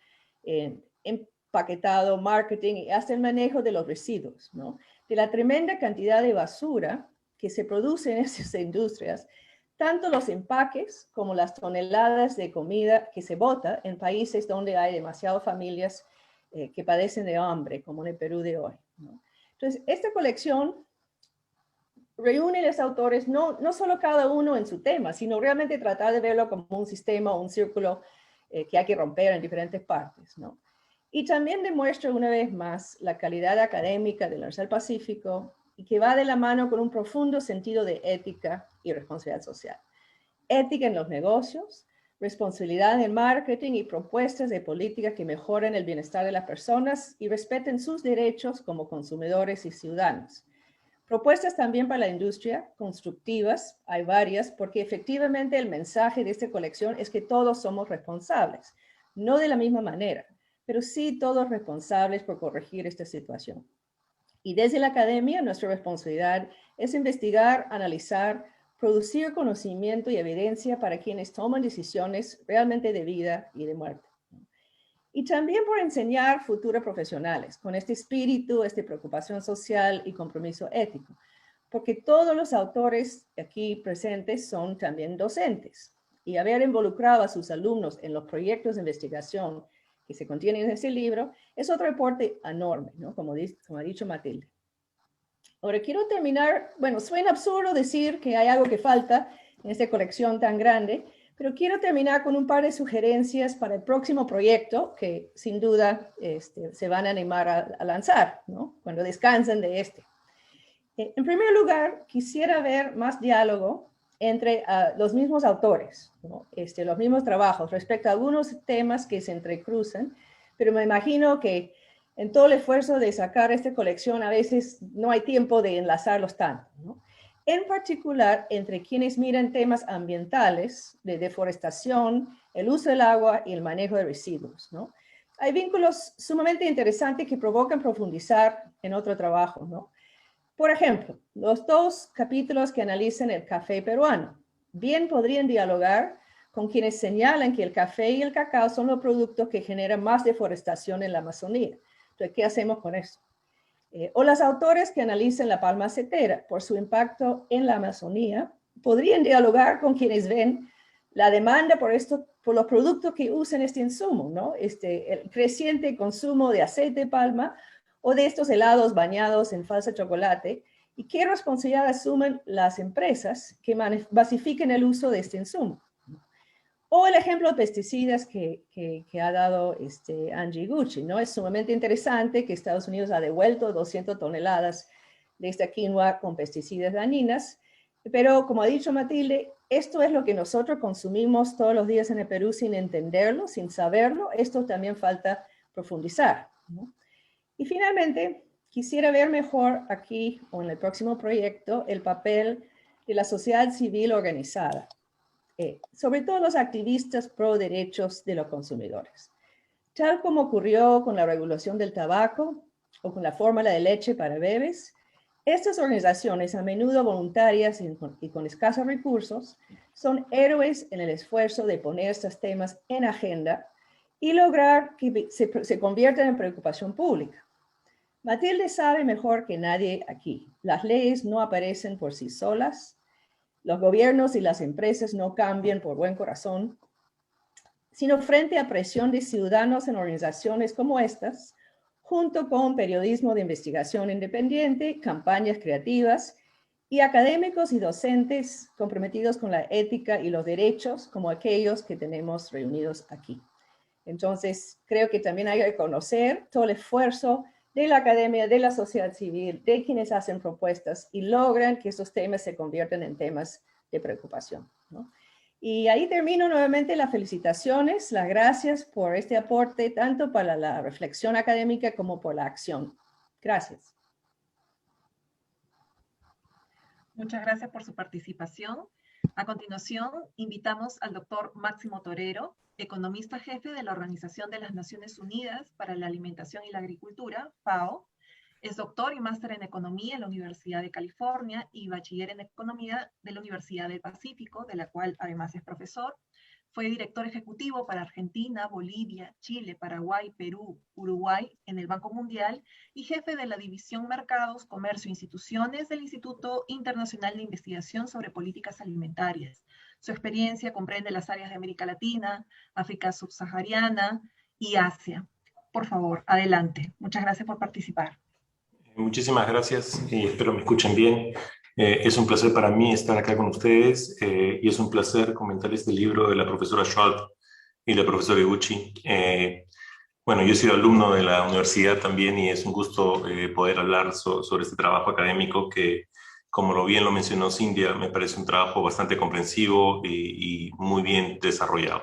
empaquetado, marketing y hasta el manejo de los residuos, ¿no? De la tremenda cantidad de basura que se produce en esas industrias, tanto los empaques como las toneladas de comida que se bota en países donde hay demasiadas familias que padecen de hambre, como en el Perú de hoy, ¿no? Entonces, esta colección reúne a los autores, no solo cada uno en su tema, sino realmente tratar de verlo como un sistema o un círculo que hay que romper en diferentes partes, ¿no? Y también demuestra una vez más la calidad académica de la Universidad del Pacífico y que va de la mano con un profundo sentido de ética y responsabilidad social. Ética en los negocios, responsabilidad en el marketing y propuestas de políticas que mejoren el bienestar de las personas y respeten sus derechos como consumidores y ciudadanos. Propuestas también para la industria, constructivas, hay varias, porque efectivamente el mensaje de esta colección es que todos somos responsables, no de la misma manera, pero sí todos responsables por corregir esta situación. Y desde la academia, nuestra responsabilidad es investigar, analizar, producir conocimiento y evidencia para quienes toman decisiones realmente de vida y de muerte. Y también por enseñar futuros profesionales con este espíritu, esta preocupación social y compromiso ético, porque todos los autores aquí presentes son también docentes y haber involucrado a sus alumnos en los proyectos de investigación que se contienen en este libro es otro aporte enorme, ¿no? Como ha dicho Matilde. Ahora quiero terminar, bueno, suena absurdo decir que hay algo que falta en esta colección tan grande, pero quiero terminar con un par de sugerencias para el próximo proyecto que sin duda se van a animar a lanzar, ¿no? Cuando descansen de este. En primer lugar, quisiera ver más diálogo entre los mismos autores, ¿no? Los mismos trabajos respecto a algunos temas que se entrecruzan, pero me imagino que en todo el esfuerzo de sacar esta colección a veces no hay tiempo de enlazarlos tanto, ¿no? En particular, entre quienes miran temas ambientales, de deforestación, el uso del agua y el manejo de residuos, ¿no? Hay vínculos sumamente interesantes que provocan profundizar en otro trabajo, ¿no? Por ejemplo, los dos capítulos que analizan el café peruano bien podrían dialogar con quienes señalan que el café y el cacao son los productos que generan más deforestación en la Amazonía. Entonces, ¿qué hacemos con eso? O los autores que analizan la palma acetera por su impacto en la Amazonía podrían dialogar con quienes ven la demanda por los productos que usan este insumo, ¿no? El creciente consumo de aceite de palma o de estos helados bañados en falsa chocolate, y qué responsabilidad asumen las empresas que masifiquen el uso de este insumo. O el ejemplo de pesticidas que ha dado Angie Gucci, ¿no? Es sumamente interesante que Estados Unidos ha devuelto 200 toneladas de esta quinoa con pesticidas dañinas, pero como ha dicho Matilde, esto es lo que nosotros consumimos todos los días en el Perú sin entenderlo, sin saberlo. Esto también falta profundizar, ¿no? Y finalmente, quisiera ver mejor aquí o en el próximo proyecto el papel de la sociedad civil organizada, sobre todo los activistas pro derechos de los consumidores. Tal como ocurrió con la regulación del tabaco o con la fórmula de leche para bebés, estas organizaciones, a menudo voluntarias y con escasos recursos, son héroes en el esfuerzo de poner estos temas en agenda y lograr que se conviertan en preocupación pública. Matilde sabe mejor que nadie aquí, las leyes no aparecen por sí solas, los gobiernos y las empresas no cambian por buen corazón, sino frente a presión de ciudadanos en organizaciones como estas, junto con periodismo de investigación independiente, campañas creativas y académicos y docentes comprometidos con la ética y los derechos, como aquellos que tenemos reunidos aquí. Entonces, creo que también hay que reconocer todo el esfuerzo de la academia, de la sociedad civil, de quienes hacen propuestas y logran que estos temas se conviertan en temas de preocupación, ¿no? Y ahí termino nuevamente las felicitaciones, las gracias por este aporte, tanto para la reflexión académica como por la acción. Gracias. Muchas gracias por su participación. A continuación, invitamos al doctor Máximo Torero, economista jefe de la Organización de las Naciones Unidas para la Alimentación y la Agricultura, FAO. Es doctor y máster en Economía en la Universidad de California y bachiller en Economía de la Universidad del Pacífico, de la cual además es profesor. Fue director ejecutivo para Argentina, Bolivia, Chile, Paraguay, Perú, Uruguay en el Banco Mundial y jefe de la División Mercados, Comercio e Instituciones del Instituto Internacional de Investigación sobre Políticas Alimentarias. Su experiencia comprende las áreas de América Latina, África subsahariana y Asia. Por favor, adelante. Muchas gracias por participar. Muchísimas gracias y espero me escuchen bien. Es un placer para mí estar acá con ustedes y es un placer comentar este libro de la profesora Schwalb y la profesora Gucci. Bueno, yo he sido alumno de la universidad también y es un gusto poder hablar sobre este trabajo académico que, como bien lo mencionó Cindia, me parece un trabajo bastante comprensivo y muy bien desarrollado.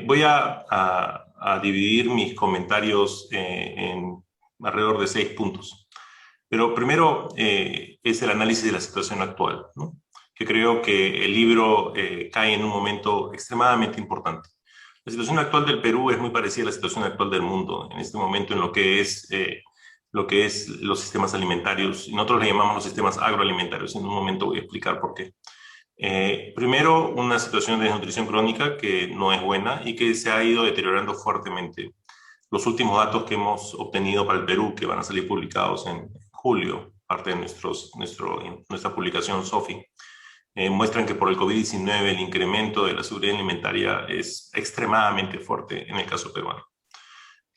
Voy a dividir mis comentarios en alrededor de 6 puntos. Pero primero es el análisis de la situación actual, ¿no? Que creo que el libro cae en un momento extremadamente importante. La situación actual del Perú es muy parecida a la situación actual del mundo, en este momento en lo que es los sistemas alimentarios, y nosotros le llamamos los sistemas agroalimentarios. En un momento voy a explicar por qué. Primero, una situación de desnutrición crónica que no es buena y que se ha ido deteriorando fuertemente. Los últimos datos que hemos obtenido para el Perú, que van a salir publicados en julio, parte de nuestra publicación SOFI, muestran que por el COVID-19 el incremento de la seguridad alimentaria es extremadamente fuerte en el caso peruano.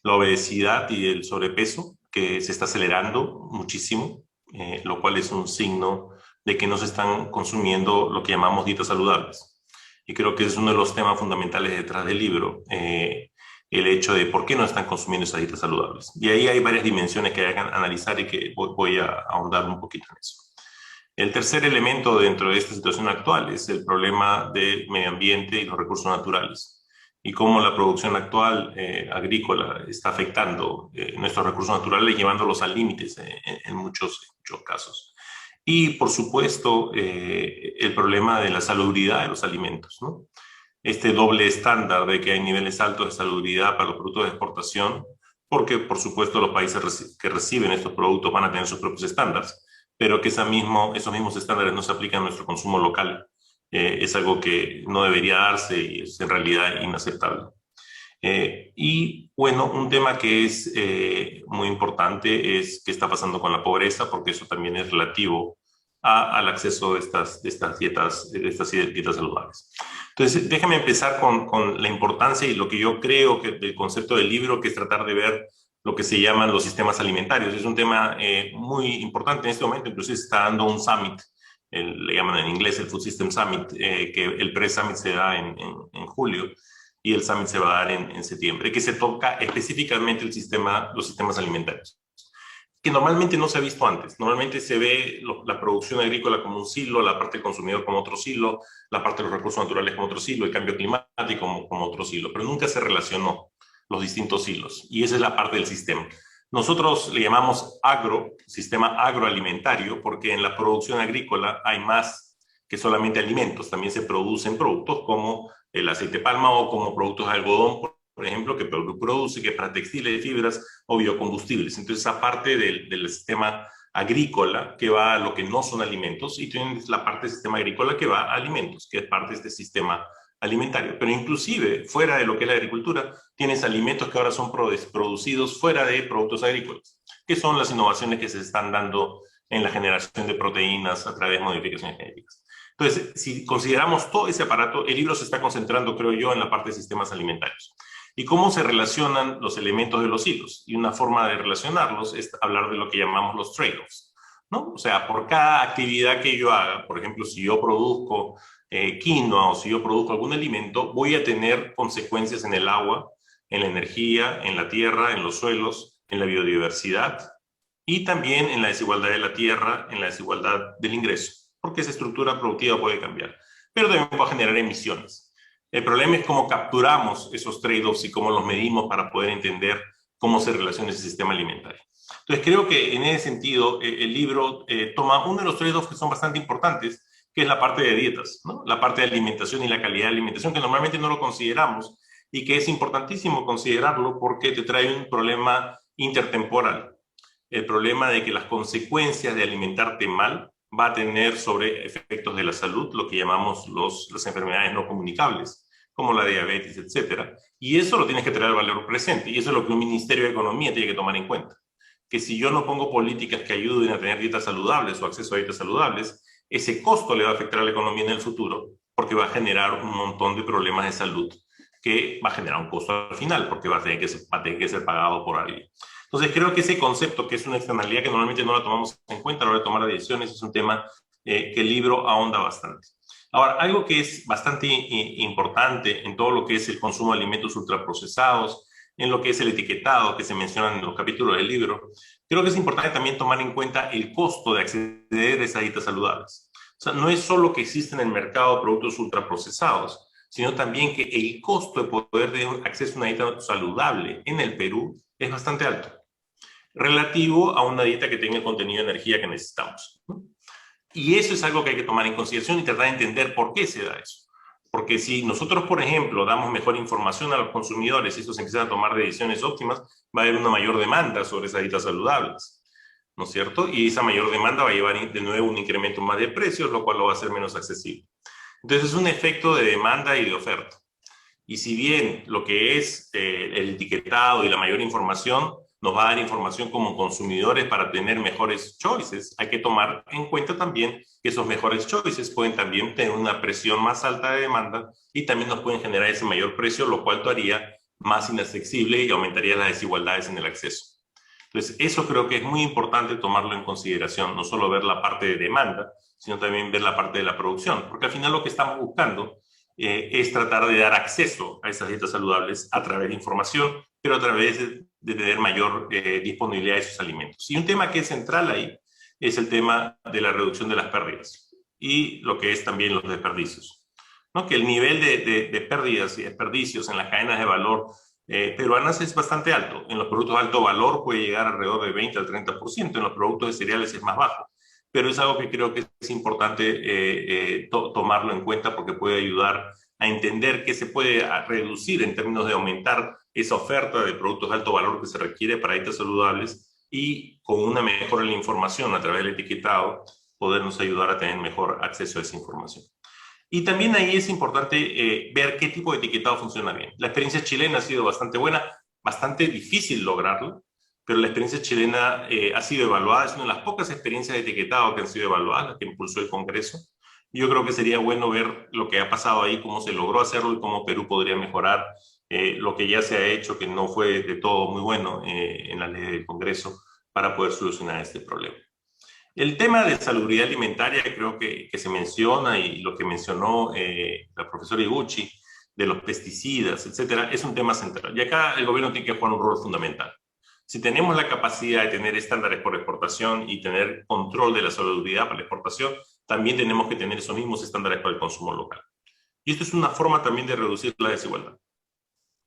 La obesidad y el sobrepeso, que se está acelerando muchísimo, lo cual es un signo de que no se están consumiendo lo que llamamos dietas saludables. Y creo que es uno de los temas fundamentales detrás del libro, el hecho de por qué no están consumiendo esas dietas saludables. Y ahí hay varias dimensiones que hay que analizar y que voy a ahondar un poquito en eso. El tercer elemento dentro de esta situación actual es el problema del medio ambiente y los recursos naturales y cómo la producción actual agrícola está afectando nuestros recursos naturales, llevándolos al límites en muchos casos. Y, por supuesto, el problema de la salubridad de los alimentos, ¿no? Este doble estándar de que hay niveles altos de salubridad para los productos de exportación, porque, por supuesto, los países que reciben estos productos van a tener sus propios estándares, pero que esos mismos estándares no se aplican a nuestro consumo local. es algo que no debería darse y es en realidad inaceptable. Y bueno, un tema que es muy importante es qué está pasando con la pobreza, porque eso también es relativo al acceso de estas dietas saludables. Entonces, déjame empezar con la importancia y lo que yo creo que del concepto del libro, que es tratar de ver lo que se llaman los sistemas alimentarios. Es un tema muy importante en este momento, inclusive se está dando un summit, le llaman en inglés el Food System Summit, que el pre-summit se da en julio, y el summit se va a dar en septiembre, que se toca específicamente los sistemas alimentarios, que normalmente no se ha visto antes. Normalmente se ve la producción agrícola como un silo, la parte del consumidor como otro silo, la parte de los recursos naturales como otro silo, el cambio climático como otro silo, pero nunca se relacionó los distintos silos, y esa es la parte del sistema. Nosotros le llamamos sistema agroalimentario, porque en la producción agrícola hay más que solamente alimentos, también se producen productos como el aceite de palma o como productos de algodón, por ejemplo, que produce, que es para textiles, fibras o biocombustibles. Entonces, aparte del sistema agrícola que va a lo que no son alimentos, y tienes la parte del sistema agrícola que va a alimentos, que es parte de este sistema alimentario. Pero inclusive, fuera de lo que es la agricultura, tienes alimentos que ahora son producidos fuera de productos agrícolas, que son las innovaciones que se están dando en la generación de proteínas a través de modificaciones genéticas. Entonces, si consideramos todo ese aparato, el libro se está concentrando, creo yo, en la parte de sistemas alimentarios. ¿Y cómo se relacionan los elementos de los hilos? Y una forma de relacionarlos es hablar de lo que llamamos los trade-offs, ¿no? O sea, por cada actividad que yo haga, por ejemplo, si yo produzco quinoa o si yo produzco algún alimento, voy a tener consecuencias en el agua, en la energía, en la tierra, en los suelos, en la biodiversidad y también en la desigualdad de la tierra, en la desigualdad del ingreso, porque esa estructura productiva puede cambiar, pero también va a generar emisiones. El problema es cómo capturamos esos trade-offs y cómo los medimos para poder entender cómo se relaciona ese sistema alimentario. Entonces, creo que en ese sentido, el libro toma uno de los trade-offs que son bastante importantes, que es la parte de dietas, ¿no? La parte de alimentación y la calidad de alimentación, que normalmente no lo consideramos y que es importantísimo considerarlo porque te trae un problema intertemporal. El problema de que las consecuencias de alimentarte mal va a tener sobre efectos de la salud, lo que llamamos las enfermedades no comunicables, como la diabetes, etcétera. Y eso lo tienes que traer al valor presente, y eso es lo que un Ministerio de Economía tiene que tomar en cuenta. Que si yo no pongo políticas que ayuden a tener dietas saludables o acceso a dietas saludables, ese costo le va a afectar a la economía en el futuro, porque va a generar un montón de problemas de salud, que va a generar un costo al final, porque va a tener que ser pagado por alguien. Entonces, creo que ese concepto, que es una externalidad que normalmente no la tomamos en cuenta a la hora de tomar decisiones, es un tema que el libro ahonda bastante. Ahora, algo que es bastante importante en todo lo que es el consumo de alimentos ultraprocesados, en lo que es el etiquetado que se menciona en los capítulos del libro, creo que es importante también tomar en cuenta el costo de acceder a esas dietas saludables. O sea, no es solo que existen en el mercado productos ultraprocesados, sino también que el costo de poder tener acceso a una dieta saludable en el Perú es bastante alto, relativo a una dieta que tenga el contenido de energía que necesitamos, ¿no? Y eso es algo que hay que tomar en consideración y tratar de entender por qué se da eso. Porque si nosotros, por ejemplo, damos mejor información a los consumidores y estos empiezan a tomar decisiones óptimas, va a haber una mayor demanda sobre esas dietas saludables, ¿no es cierto? Y esa mayor demanda va a llevar de nuevo un incremento más de precios, lo cual lo va a hacer menos accesible. Entonces es un efecto de demanda y de oferta. Y si bien lo que es el etiquetado y la mayor información nos va a dar información como consumidores para tener mejores choices, hay que tomar en cuenta también que esos mejores choices pueden también tener una presión más alta de demanda y también nos pueden generar ese mayor precio, lo cual haría más inaccesible y aumentaría las desigualdades en el acceso. Entonces, eso creo que es muy importante tomarlo en consideración, no solo ver la parte de demanda, sino también ver la parte de la producción, porque al final lo que estamos buscando es tratar de dar acceso a esas dietas saludables a través de información, pero a través de tener mayor disponibilidad de esos alimentos. Y un tema que es central ahí es el tema de la reducción de las pérdidas y lo que es también los desperdicios, ¿no? Que el nivel de pérdidas y desperdicios en las cadenas de valor peruanas es bastante alto. En los productos de alto valor puede llegar alrededor de 20 al 30%, en los productos de cereales es más bajo. Pero es algo que creo que es importante tomarlo en cuenta porque puede ayudar a entender qué se puede reducir en términos de aumentar esa oferta de productos de alto valor que se requiere para dietas saludables y con una mejora en la información a través del etiquetado podernos ayudar a tener mejor acceso a esa información. Y también ahí es importante ver qué tipo de etiquetado funciona bien. La experiencia chilena ha sido bastante buena, bastante difícil lograrlo, pero la experiencia chilena ha sido evaluada, es una de las pocas experiencias de etiquetado que han sido evaluadas, la que impulsó el Congreso. Yo creo que sería bueno ver lo que ha pasado ahí, cómo se logró hacerlo y cómo Perú podría mejorar lo que ya se ha hecho, que no fue de todo muy bueno en la ley del Congreso, para poder solucionar este problema. El tema de salubridad alimentaria creo que se menciona, y lo que mencionó la profesora Iguchi, de los pesticidas, etcétera, es un tema central. Y acá el gobierno tiene que jugar un rol fundamental. Si tenemos la capacidad de tener estándares por exportación y tener control de la salubridad para la exportación, también tenemos que tener esos mismos estándares para el consumo local. Y esto es una forma también de reducir la desigualdad.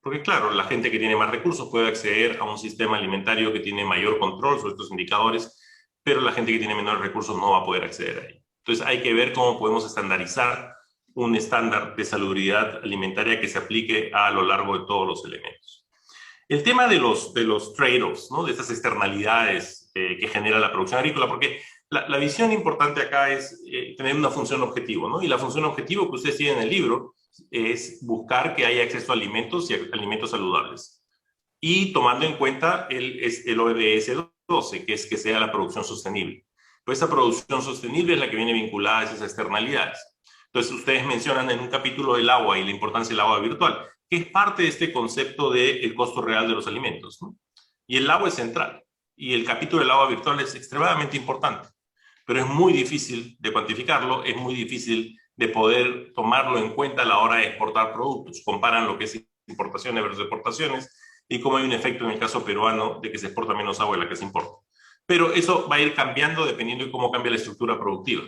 Porque claro, la gente que tiene más recursos puede acceder a un sistema alimentario que tiene mayor control sobre estos indicadores, pero la gente que tiene menores recursos no va a poder acceder a ello. Entonces hay que ver cómo podemos estandarizar un estándar de salubridad alimentaria que se aplique a lo largo de todos los elementos. El tema de los trade-offs, ¿no? De esas externalidades que genera la producción agrícola, porque la visión importante acá es tener una función objetivo, ¿no? Y la función objetivo que ustedes tienen en el libro es buscar que haya acceso a alimentos y alimentos saludables. Y tomando en cuenta el ODS 12, que es que sea la producción sostenible. Pues esa producción sostenible es la que viene vinculada a esas externalidades. Entonces, ustedes mencionan en un capítulo el agua y la importancia del agua virtual, que es parte de este concepto del costo real de los alimentos, ¿no? Y el agua es central. Y el capítulo del agua virtual es extremadamente importante. Pero es muy difícil de cuantificarlo, es muy difícil de poder tomarlo en cuenta a la hora de exportar productos. Comparan lo que es importaciones versus exportaciones y cómo hay un efecto en el caso peruano de que se exporta menos agua de la que se importa. Pero eso va a ir cambiando dependiendo de cómo cambia la estructura productiva.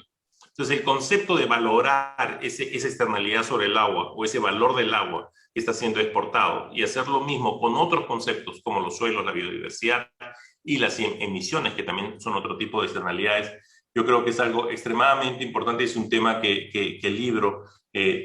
Entonces, el concepto de valorar esa externalidad sobre el agua o ese valor del agua que está siendo exportado y hacer lo mismo con otros conceptos como los suelos, la biodiversidad y las emisiones, que también son otro tipo de externalidades, yo creo que es algo extremadamente importante y es un tema que el libro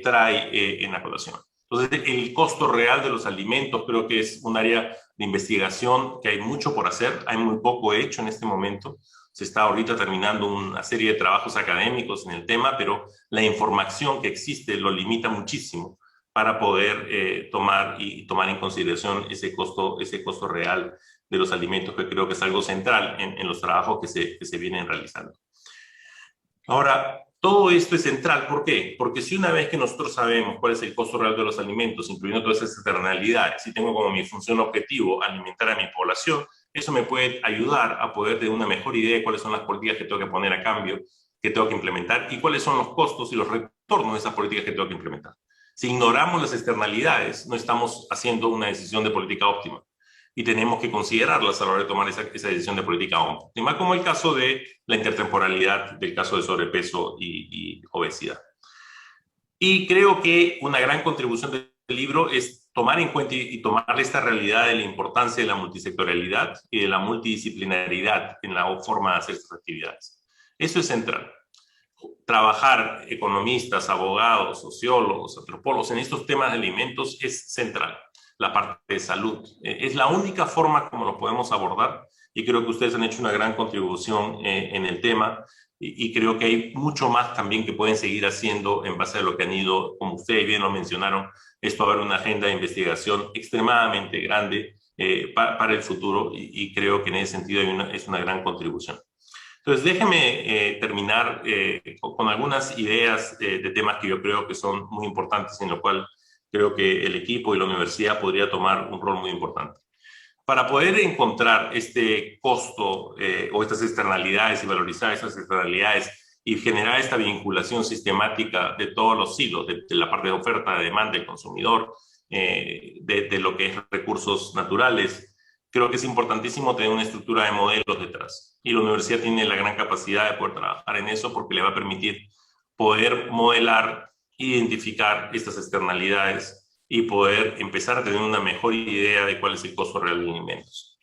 trae en la colación. Entonces, el costo real de los alimentos creo que es un área de investigación que hay mucho por hacer, hay muy poco hecho en este momento. Se está ahorita terminando una serie de trabajos académicos en el tema, pero la información que existe lo limita muchísimo para poder tomar en consideración ese costo real de los alimentos, que creo que es algo central en los trabajos que se vienen realizando. Ahora, todo esto es central, ¿por qué? Porque si una vez que nosotros sabemos cuál es el costo real de los alimentos, incluyendo todas esas externalidades, si tengo como mi función objetivo alimentar a mi población, eso me puede ayudar a poder tener una mejor idea de cuáles son las políticas que tengo que poner a cambio, que tengo que implementar, y cuáles son los costos y los retornos de esas políticas que tengo que implementar. Si ignoramos las externalidades, no estamos haciendo una decisión de política óptima. Y tenemos que considerarlas a la hora de tomar esa decisión de política óptima, como el caso de la intertemporalidad del caso de sobrepeso y obesidad. Y creo que una gran contribución del libro es tomar en cuenta y tomar esta realidad de la importancia de la multisectorialidad y de la multidisciplinaridad en la forma de hacer estas actividades. Eso es central. Trabajar economistas, abogados, sociólogos, antropólogos en estos temas de alimentos es central. La parte de salud. Es la única forma como lo podemos abordar y creo que ustedes han hecho una gran contribución en el tema y creo que hay mucho más también que pueden seguir haciendo en base a lo que han ido, como ustedes bien lo mencionaron, esto va a haber una agenda de investigación extremadamente grande para el futuro y creo que en ese sentido es una gran contribución. Entonces, déjenme terminar con algunas ideas de temas que yo creo que son muy importantes, en lo cual creo que el equipo y la universidad podría tomar un rol muy importante. Para poder encontrar este costo o estas externalidades y valorizar esas externalidades y generar esta vinculación sistemática de todos los hilos, de la parte de oferta, de demanda, del consumidor, de lo que es recursos naturales, creo que es importantísimo tener una estructura de modelos detrás. Y la universidad tiene la gran capacidad de poder trabajar en eso porque le va a permitir poder modelar, identificar estas externalidades y poder empezar a tener una mejor idea de cuál es el costo real de los alimentos.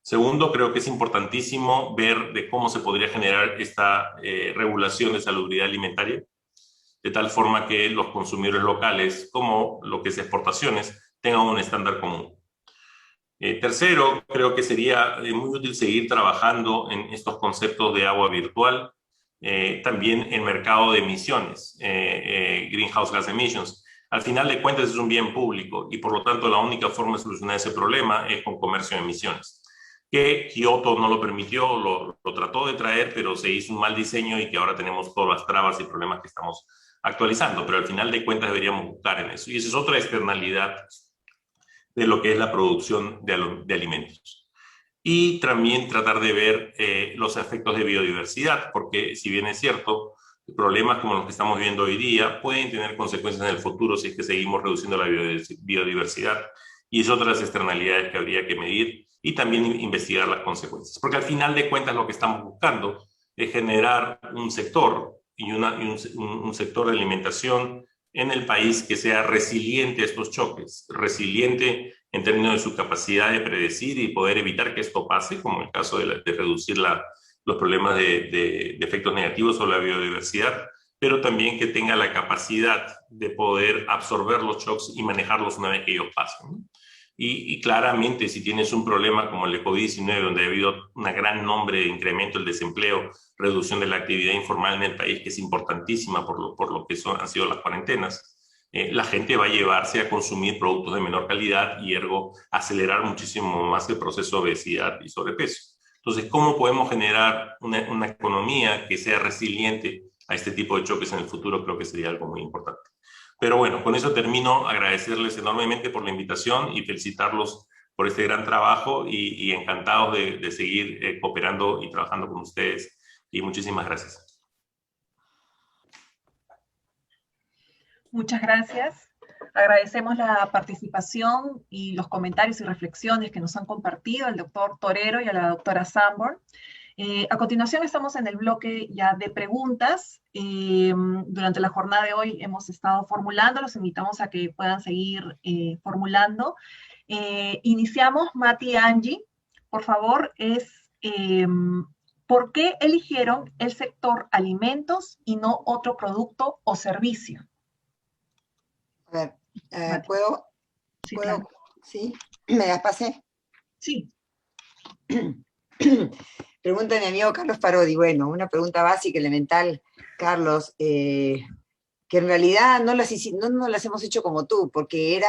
Segundo, creo que es importantísimo ver de cómo se podría generar esta regulación de salubridad alimentaria, de tal forma que los consumidores locales, como lo que es exportaciones, tengan un estándar común. Tercero, creo que sería muy útil seguir trabajando en estos conceptos de agua virtual, también el mercado de emisiones, greenhouse gas emissions. Al final de cuentas es un bien público y por lo tanto la única forma de solucionar ese problema es con comercio de emisiones. Que Kioto no lo permitió, lo trató de traer, pero se hizo un mal diseño y que ahora tenemos todas las trabas y problemas que estamos actualizando, pero al final de cuentas deberíamos buscar en eso. Y esa es otra externalidad de lo que es la producción de alimentos. Y también tratar de ver los efectos de biodiversidad, porque si bien es cierto, problemas como los que estamos viendo hoy día pueden tener consecuencias en el futuro si es que seguimos reduciendo la biodiversidad, y es otras externalidades que habría que medir y también investigar las consecuencias. Porque al final de cuentas lo que estamos buscando es generar un sector y un sector de alimentación en el país que sea resiliente a estos choques, resiliente en términos de su capacidad de predecir y poder evitar que esto pase, como el caso de reducir los problemas de efectos negativos sobre la biodiversidad, pero también que tenga la capacidad de poder absorber los shocks y manejarlos una vez que ellos pasen, ¿no? Y claramente, si tienes un problema como el de COVID-19, donde ha habido un gran nombre de incremento del desempleo, reducción de la actividad informal en el país, que es importantísima por lo que han sido las cuarentenas, la gente va a llevarse a consumir productos de menor calidad y ergo acelerar muchísimo más el proceso de obesidad y sobrepeso. Entonces, ¿cómo podemos generar una economía que sea resiliente a este tipo de choques en el futuro? Creo que sería algo muy importante. Pero bueno, con eso termino. Agradecerles enormemente por la invitación y felicitarlos por este gran trabajo y encantados de seguir cooperando y trabajando con ustedes. Y muchísimas gracias. Muchas gracias. Agradecemos la participación y los comentarios y reflexiones que nos han compartido el doctor Torero y a la doctora Sanborn. A continuación estamos en el bloque ya de preguntas. Durante la jornada de hoy hemos estado formulando, los invitamos a que puedan seguir formulando. Iniciamos, Mati y Angie, por favor, ¿por qué eligieron el sector alimentos y no otro producto o servicio? A ver, ¿puedo? Sí, ¿Puedo? claro. ¿Sí? ¿Me las pasé? Sí. Pregunta de mi amigo Carlos Parodi. Bueno, una pregunta básica, elemental, Carlos, que en realidad no las hemos hecho como tú, porque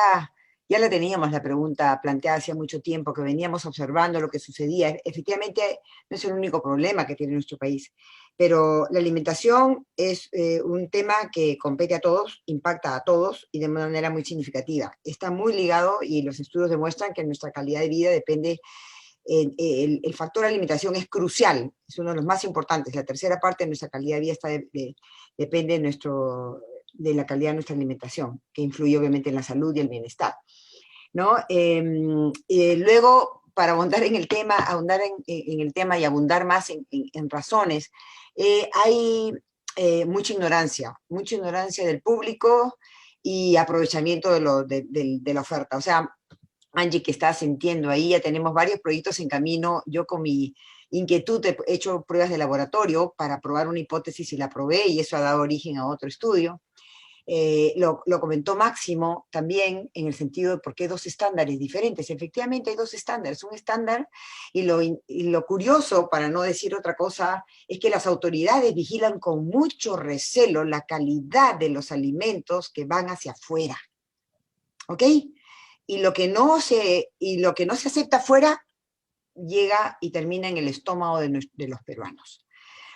ya la teníamos la pregunta planteada hacía mucho tiempo, que veníamos observando lo que sucedía. Efectivamente, no es el único problema que tiene nuestro país, pero la alimentación es un tema que compete a todos, impacta a todos y de manera muy significativa. Está muy ligado y los estudios demuestran que nuestra calidad de vida depende. El factor alimentación es crucial, es uno de los más importantes. La tercera parte de nuestra calidad de vida depende de la calidad de nuestra alimentación, que influye obviamente en la salud y el bienestar, ¿no? Luego, para ahondar en el tema, y abundar más en razones, hay mucha ignorancia del público y aprovechamiento de la oferta. O sea, Angie, que está sintiendo ahí, ya tenemos varios proyectos en camino. Yo con mi inquietud he hecho pruebas de laboratorio para probar una hipótesis y la probé, y eso ha dado origen a otro estudio. Lo comentó Máximo también en el sentido de por qué dos estándares diferentes. Efectivamente hay dos estándares, un estándar, y lo curioso, para no decir otra cosa, es que las autoridades vigilan con mucho recelo la calidad de los alimentos que van hacia afuera. ¿Ok? Y lo que no se acepta afuera llega y termina en el estómago de los peruanos.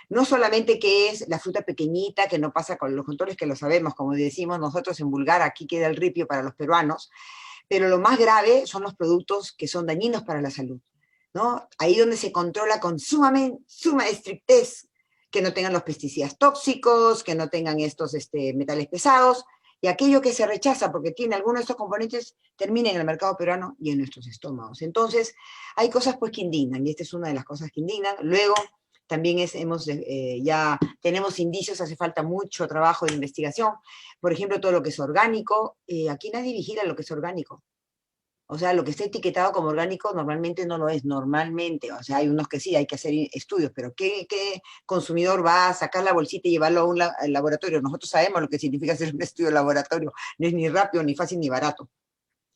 No solamente que es la fruta pequeñita que no pasa con los controles, que lo sabemos, como decimos nosotros en vulgar, aquí queda el ripio para los peruanos, pero lo más grave son los productos que son dañinos para la salud, ¿no? Ahí donde se controla con suma estrictez, que no tengan los pesticidas tóxicos, que no tengan estos metales pesados, y aquello que se rechaza porque tiene algunos de estos componentes termina en el mercado peruano y en nuestros estómagos. Entonces, hay cosas pues que indignan, y esta es una de las cosas que indignan. Luego, también ya tenemos indicios, hace falta mucho trabajo de investigación. Por ejemplo, todo lo que es orgánico, aquí nadie vigila lo que es orgánico. O sea, lo que está etiquetado como orgánico normalmente no lo es, normalmente. O sea, hay unos que sí, hay que hacer estudios, pero ¿qué consumidor va a sacar la bolsita y llevarlo a un laboratorio? Nosotros sabemos lo que significa hacer un estudio de laboratorio. No es ni rápido, ni fácil, ni barato.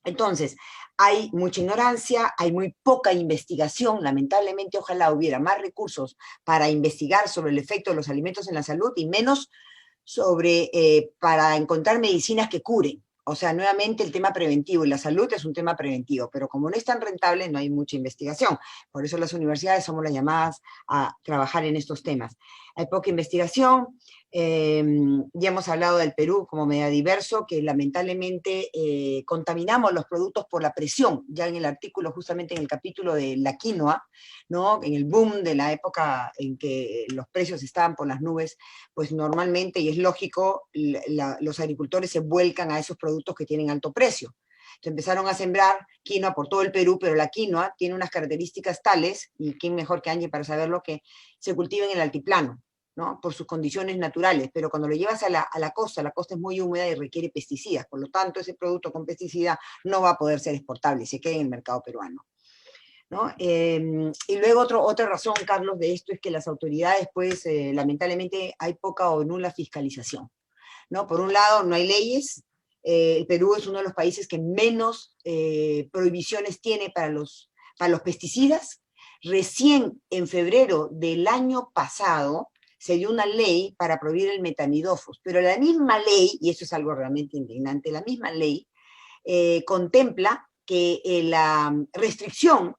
Entonces, hay mucha ignorancia, hay muy poca investigación, lamentablemente ojalá hubiera más recursos para investigar sobre el efecto de los alimentos en la salud y menos para encontrar medicinas que curen. O sea, nuevamente el tema preventivo y la salud es un tema preventivo, pero como no es tan rentable, no hay mucha investigación. Por eso las universidades somos las llamadas a trabajar en estos temas. Hay poca investigación. Ya hemos hablado del Perú como megadiverso, que lamentablemente contaminamos los productos por la presión. Ya en el artículo, justamente en el capítulo de la quinoa, ¿no? En el boom de la época en que los precios estaban por las nubes, pues normalmente, y es lógico, los agricultores se vuelcan a esos productos que tienen alto precio. Entonces empezaron a sembrar quinoa por todo el Perú, pero la quinoa tiene unas características tales, y quién mejor que Angie para saberlo, que se cultiva en el altiplano, ¿no? Por sus condiciones naturales, pero cuando lo llevas a la costa es muy húmeda y requiere pesticidas, por lo tanto ese producto con pesticida no va a poder ser exportable y se queda en el mercado peruano, ¿no? Y luego otra razón, Carlos, de esto es que las autoridades, pues, lamentablemente hay poca o nula fiscalización, ¿no? Por un lado, no hay leyes. El Perú es uno de los países que menos prohibiciones tiene para los pesticidas. Recién en febrero del año pasado se dio una ley para prohibir el metamidofos, pero la misma ley, y eso es algo realmente indignante, la misma ley contempla que la restricción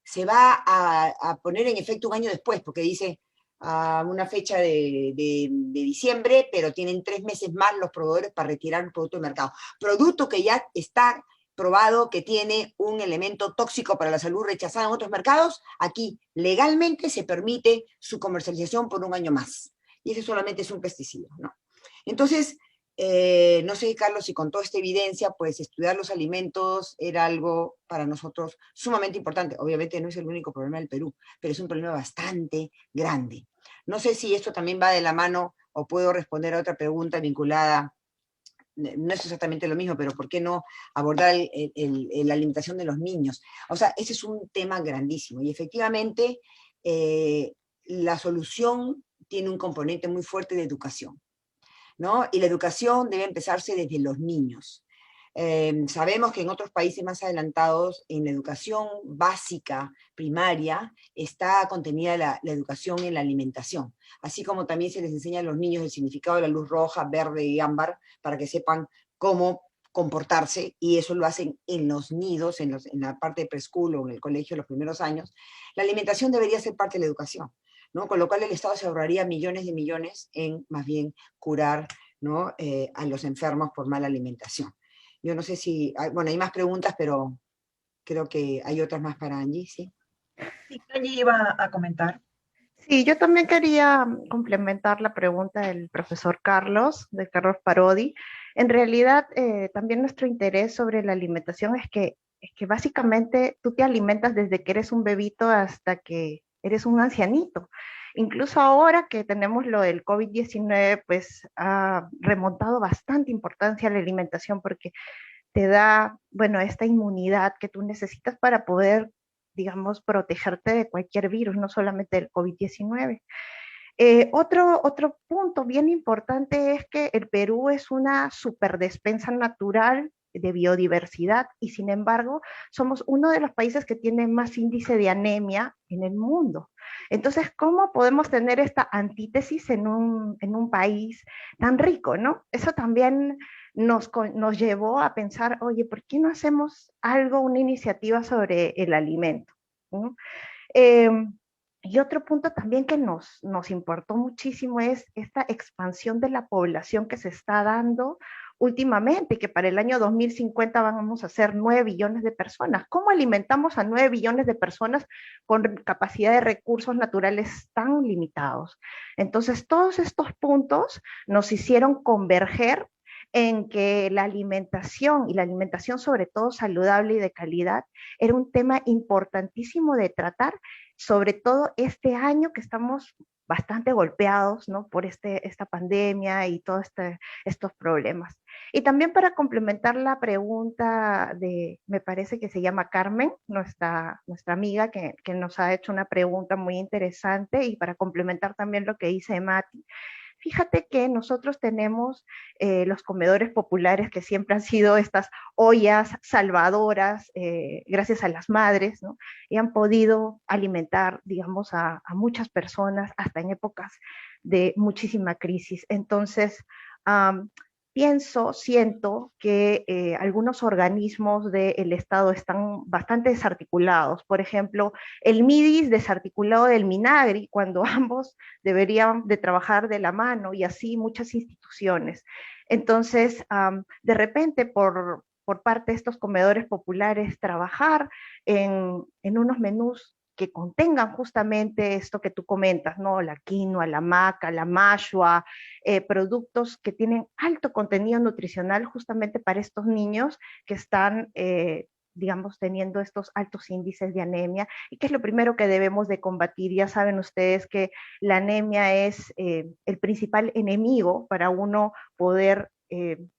se va a poner en efecto un año después, porque dice una fecha de diciembre, pero tienen 3 meses más los proveedores para retirar un producto del mercado. Producto que ya está probado que tiene un elemento tóxico para la salud rechazado en otros mercados, aquí legalmente se permite su comercialización por un año más. Y ese solamente es un pesticida, ¿no? Entonces, no sé, Carlos, si con toda esta evidencia, pues estudiar los alimentos era algo para nosotros sumamente importante. Obviamente no es el único problema del Perú, pero es un problema bastante grande. No sé si esto también va de la mano o puedo responder a otra pregunta vinculada, no es exactamente lo mismo, pero ¿por qué no abordar la alimentación de los niños? O sea, ese es un tema grandísimo y efectivamente la solución tiene un componente muy fuerte de educación, ¿no? Y la educación debe empezarse desde los niños. Sabemos que en otros países más adelantados, en la educación básica, primaria, está contenida la educación en la alimentación, así como también se les enseña a los niños el significado de la luz roja, verde y ámbar, para que sepan cómo comportarse, y eso lo hacen en los nidos, en la parte de preschool o en el colegio los primeros años. La alimentación debería ser parte de la educación, ¿no? Con lo cual el Estado se ahorraría millones de millones en más bien curar, ¿no? A los enfermos por mala alimentación. Yo no sé si, bueno, hay más preguntas, pero creo que hay otras más para Angie, ¿sí? Sí, Angie iba a comentar. Sí, yo también quería complementar la pregunta del profesor Carlos, de Carlos Parodi. En realidad, también nuestro interés sobre la alimentación es que básicamente tú te alimentas desde que eres un bebito hasta que eres un ancianito. Incluso ahora que tenemos lo del COVID-19, pues ha remontado bastante importancia a la alimentación porque te da, bueno, esta inmunidad que tú necesitas para poder, digamos, protegerte de cualquier virus, no solamente del COVID-19. Otro punto bien importante es que el Perú es una superdespensa natural de biodiversidad y sin embargo somos uno de los países que tiene más índice de anemia en el mundo. Entonces, ¿cómo podemos tener esta antítesis en un país tan rico, ¿no? Eso también nos llevó a pensar, oye, ¿por qué no hacemos algo, una iniciativa sobre el alimento? ¿No? Eh, y otro punto también que nos importó muchísimo es esta expansión de la población que se está dando últimamente, que para el año 2050 vamos a ser 9 billones de personas. ¿Cómo alimentamos a 9 billones de personas con capacidad de recursos naturales tan limitados? Entonces, todos estos puntos nos hicieron converger en que la alimentación, y la alimentación sobre todo saludable y de calidad, era un tema importantísimo de tratar, sobre todo este año que estamos bastante golpeados, ¿no? Por esta pandemia y todos estos problemas. Y también para complementar la pregunta me parece que se llama Carmen, nuestra amiga que nos ha hecho una pregunta muy interesante, y para complementar también lo que dice Mati, fíjate que nosotros tenemos los comedores populares que siempre han sido estas ollas salvadoras, gracias a las madres, ¿no? Y han podido alimentar, digamos, a muchas personas hasta en épocas de muchísima crisis. Entonces, siento que algunos organismos del Estado están bastante desarticulados. Por ejemplo, el MIDIS desarticulado del MINAGRI, cuando ambos deberían de trabajar de la mano, y así muchas instituciones. Entonces, de repente, por parte de estos comedores populares, trabajar en unos menús que contengan justamente esto que tú comentas, ¿no? La quinoa, la maca, la mashua, productos que tienen alto contenido nutricional justamente para estos niños que están, digamos, teniendo estos altos índices de anemia, y que es lo primero que debemos de combatir. Ya saben ustedes que la anemia es el principal enemigo para uno poder,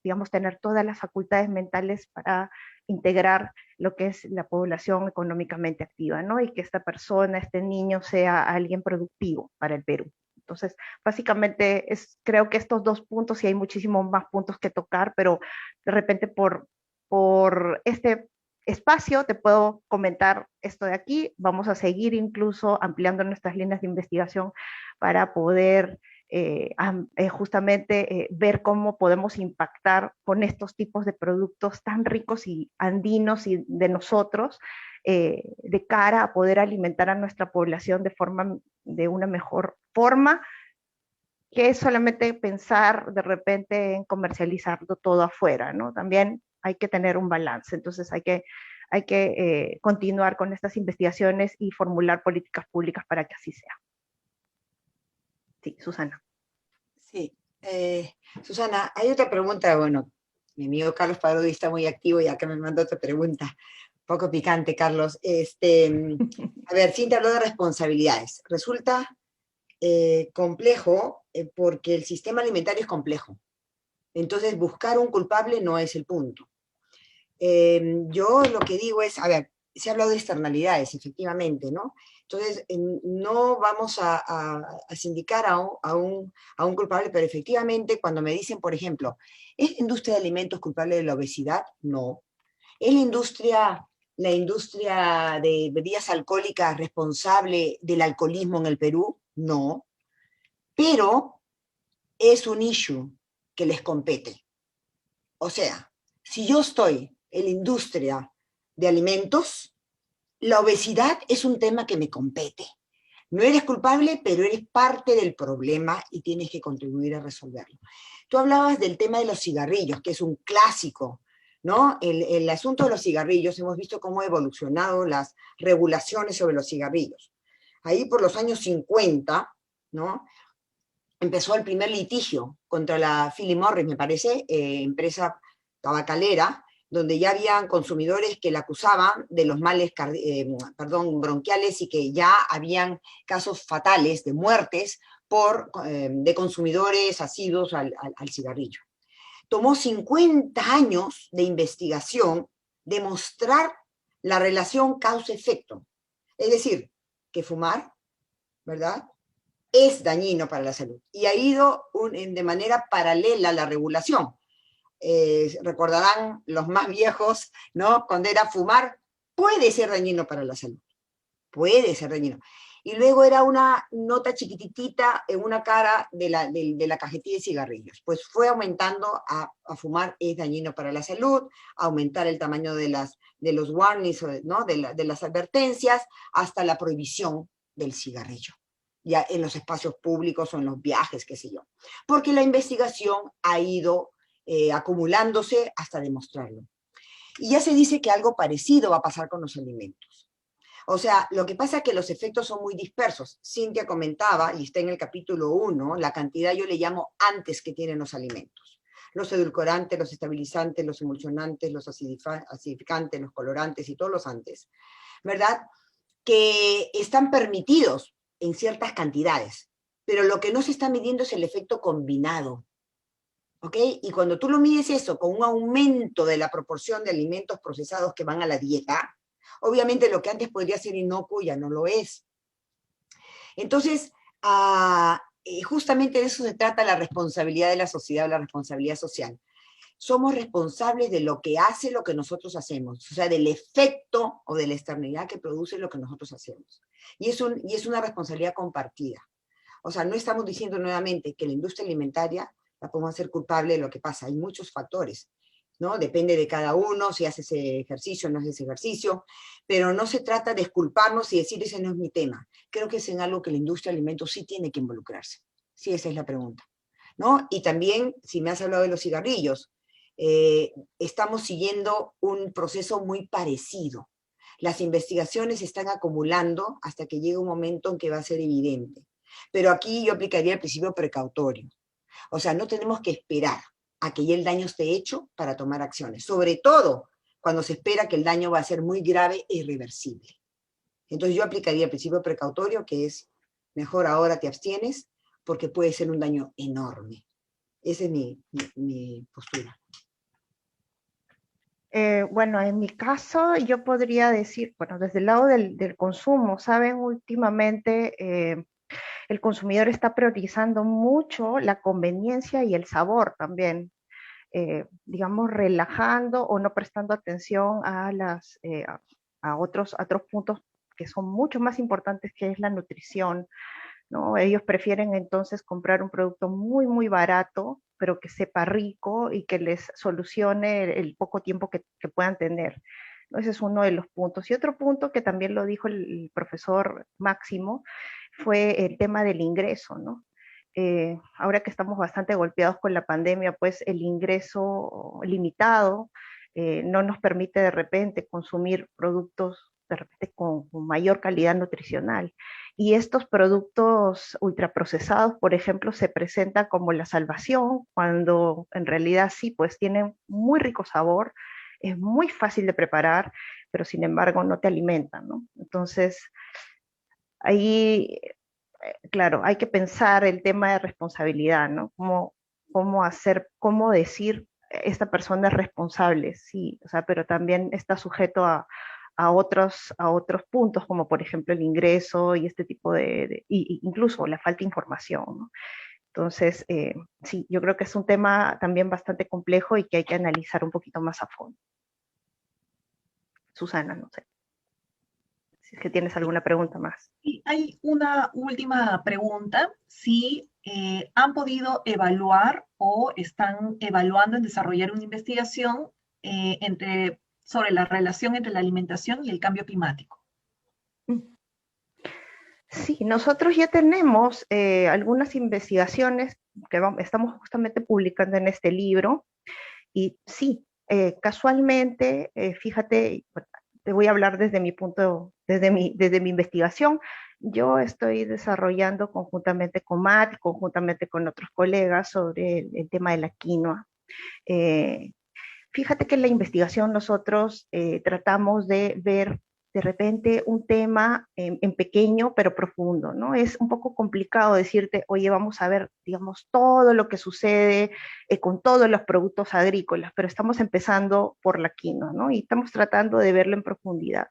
digamos, tener todas las facultades mentales para integrar lo que es la población económicamente activa, ¿no? Y que esta persona, este niño, sea alguien productivo para el Perú. Entonces, básicamente, creo que estos dos puntos, y hay muchísimos más puntos que tocar, pero de repente por este espacio te puedo comentar esto de aquí. Vamos a seguir incluso ampliando nuestras líneas de investigación para poder justamente ver cómo podemos impactar con estos tipos de productos tan ricos y andinos y de nosotros, de cara a poder alimentar a nuestra población de una mejor forma, que es solamente pensar de repente en comercializarlo todo afuera, ¿no? También hay que tener un balance. Entonces hay que continuar con estas investigaciones y formular políticas públicas para que así sea. Sí, Susana. Sí, Susana, hay otra pregunta. Bueno, mi amigo Carlos Parodi está muy activo y acá me mandó otra pregunta, un poco picante, Carlos. A ver, Cintia habló de responsabilidades. Resulta complejo porque el sistema alimentario es complejo. Entonces, buscar un culpable no es el punto. Yo lo que digo es, a ver, se ha hablado de externalidades, efectivamente, ¿no? Entonces, no vamos a sindicar a un culpable, pero efectivamente, cuando me dicen, por ejemplo, ¿es la industria de alimentos culpable de la obesidad? No. ¿Es la industria de bebidas alcohólicas responsable del alcoholismo en el Perú? No. Pero es un issue que les compete. O sea, si yo estoy en la industria de alimentos, la obesidad es un tema que me compete. No eres culpable, pero eres parte del problema y tienes que contribuir a resolverlo. Tú hablabas del tema de los cigarrillos, que es un clásico, ¿no? El asunto de los cigarrillos, hemos visto cómo han evolucionado las regulaciones sobre los cigarrillos. Ahí por los años 50, ¿no? Empezó el primer litigio contra la Philip Morris, me parece, empresa tabacalera, donde ya habían consumidores que la acusaban de los males bronquiales, y que ya habían casos fatales de muertes de consumidores asiduos al cigarrillo. Tomó 50 años de investigación demostrar la relación causa-efecto. Es decir, que fumar, ¿verdad?, es dañino para la salud. Y ha ido de manera paralela a la regulación. Recordarán los más viejos, ¿no? Cuando era fumar, puede ser dañino para la salud. Puede ser dañino. Y luego era una nota chiquititita en una cara de la cajetilla de cigarrillos. Pues fue aumentando a fumar es dañino para la salud, aumentar el tamaño de los warnings, ¿no?, de las advertencias, hasta la prohibición del cigarrillo, ya en los espacios públicos o en los viajes, qué sé yo. Porque la investigación ha ido acumulándose hasta demostrarlo. Y ya se dice que algo parecido va a pasar con los alimentos. O sea, lo que pasa es que los efectos son muy dispersos. Cintia comentaba, y está en el capítulo 1, la cantidad yo le llamo antes que tienen los alimentos. Los edulcorantes, los estabilizantes, los emulsionantes, los acidificantes, los colorantes y todos los antes, ¿verdad?, que están permitidos en ciertas cantidades, pero lo que no se está midiendo es el efecto combinado. ¿Ok? Y cuando tú lo mides eso con un aumento de la proporción de alimentos procesados que van a la dieta, obviamente lo que antes podría ser inocuo ya no lo es. Entonces, justamente de eso se trata la responsabilidad de la sociedad, la responsabilidad social. Somos responsables de lo que hace lo que nosotros hacemos, o sea, del efecto o de la externalidad que produce lo que nosotros hacemos. Y es una responsabilidad compartida. O sea, no estamos diciendo nuevamente que la industria alimentaria la podemos hacer culpable de lo que pasa. Hay muchos factores, ¿no? Depende de cada uno, si hace ese ejercicio o no hace ese ejercicio, pero no se trata de exculparnos y decir ese no es mi tema. Creo que es en algo que la industria de alimentos sí tiene que involucrarse. Sí, esa es la pregunta, ¿no? Y también, si me has hablado de los cigarrillos, estamos siguiendo un proceso muy parecido. Las investigaciones se están acumulando hasta que llegue un momento en que va a ser evidente. Pero aquí yo aplicaría el principio precautorio. O sea, no tenemos que esperar a que ya el daño esté hecho para tomar acciones, sobre todo cuando se espera que el daño va a ser muy grave e irreversible. Entonces yo aplicaría el principio precautorio, que es mejor ahora te abstienes, porque puede ser un daño enorme. Esa es mi postura. Bueno, en mi caso yo podría decir, bueno, desde el lado del consumo, ¿saben? Últimamente el consumidor está priorizando mucho la conveniencia y el sabor también, digamos, relajando o no prestando atención a otros puntos que son mucho más importantes, que es la nutrición, ¿no? Ellos prefieren entonces comprar un producto muy, muy barato, pero que sepa rico y que les solucione el poco tiempo que puedan tener, ¿no? Ese es uno de los puntos. Y otro punto que también lo dijo el profesor Máximo fue el tema del ingreso, ¿no? Ahora que estamos bastante golpeados con la pandemia, pues el ingreso limitado no nos permite de repente consumir productos de repente con mayor calidad nutricional. Y estos productos ultraprocesados, por ejemplo, se presentan como la salvación, cuando en realidad sí, pues tienen muy rico sabor, es muy fácil de preparar, pero sin embargo no te alimentan, ¿no? Entonces, ahí, claro, hay que pensar el tema de responsabilidad, ¿no? Cómo decir, esta persona es responsable, sí, o sea, pero también está sujeto a otros puntos, como por ejemplo el ingreso y este tipo y incluso la falta de información, ¿no? Entonces, sí, yo creo que es un tema también bastante complejo y que hay que analizar un poquito más a fondo. Susana, no sé si es que tienes alguna pregunta más. Y hay una última pregunta. Si han podido evaluar o están evaluando en desarrollar una investigación sobre la relación entre la alimentación y el cambio climático. Sí, nosotros ya tenemos algunas investigaciones que estamos justamente publicando en este libro, y sí, casualmente, fíjate, te voy a hablar desde mi punto, desde mi investigación. Yo estoy desarrollando conjuntamente con Matt, conjuntamente con otros colegas, sobre el tema de la quinoa. Fíjate que en la investigación nosotros tratamos de ver de repente un tema en pequeño pero profundo, ¿no? Es un poco complicado decirte, oye, vamos a ver, digamos, todo lo que sucede con todos los productos agrícolas, pero estamos empezando por la quinoa, ¿no? Y estamos tratando de verlo en profundidad.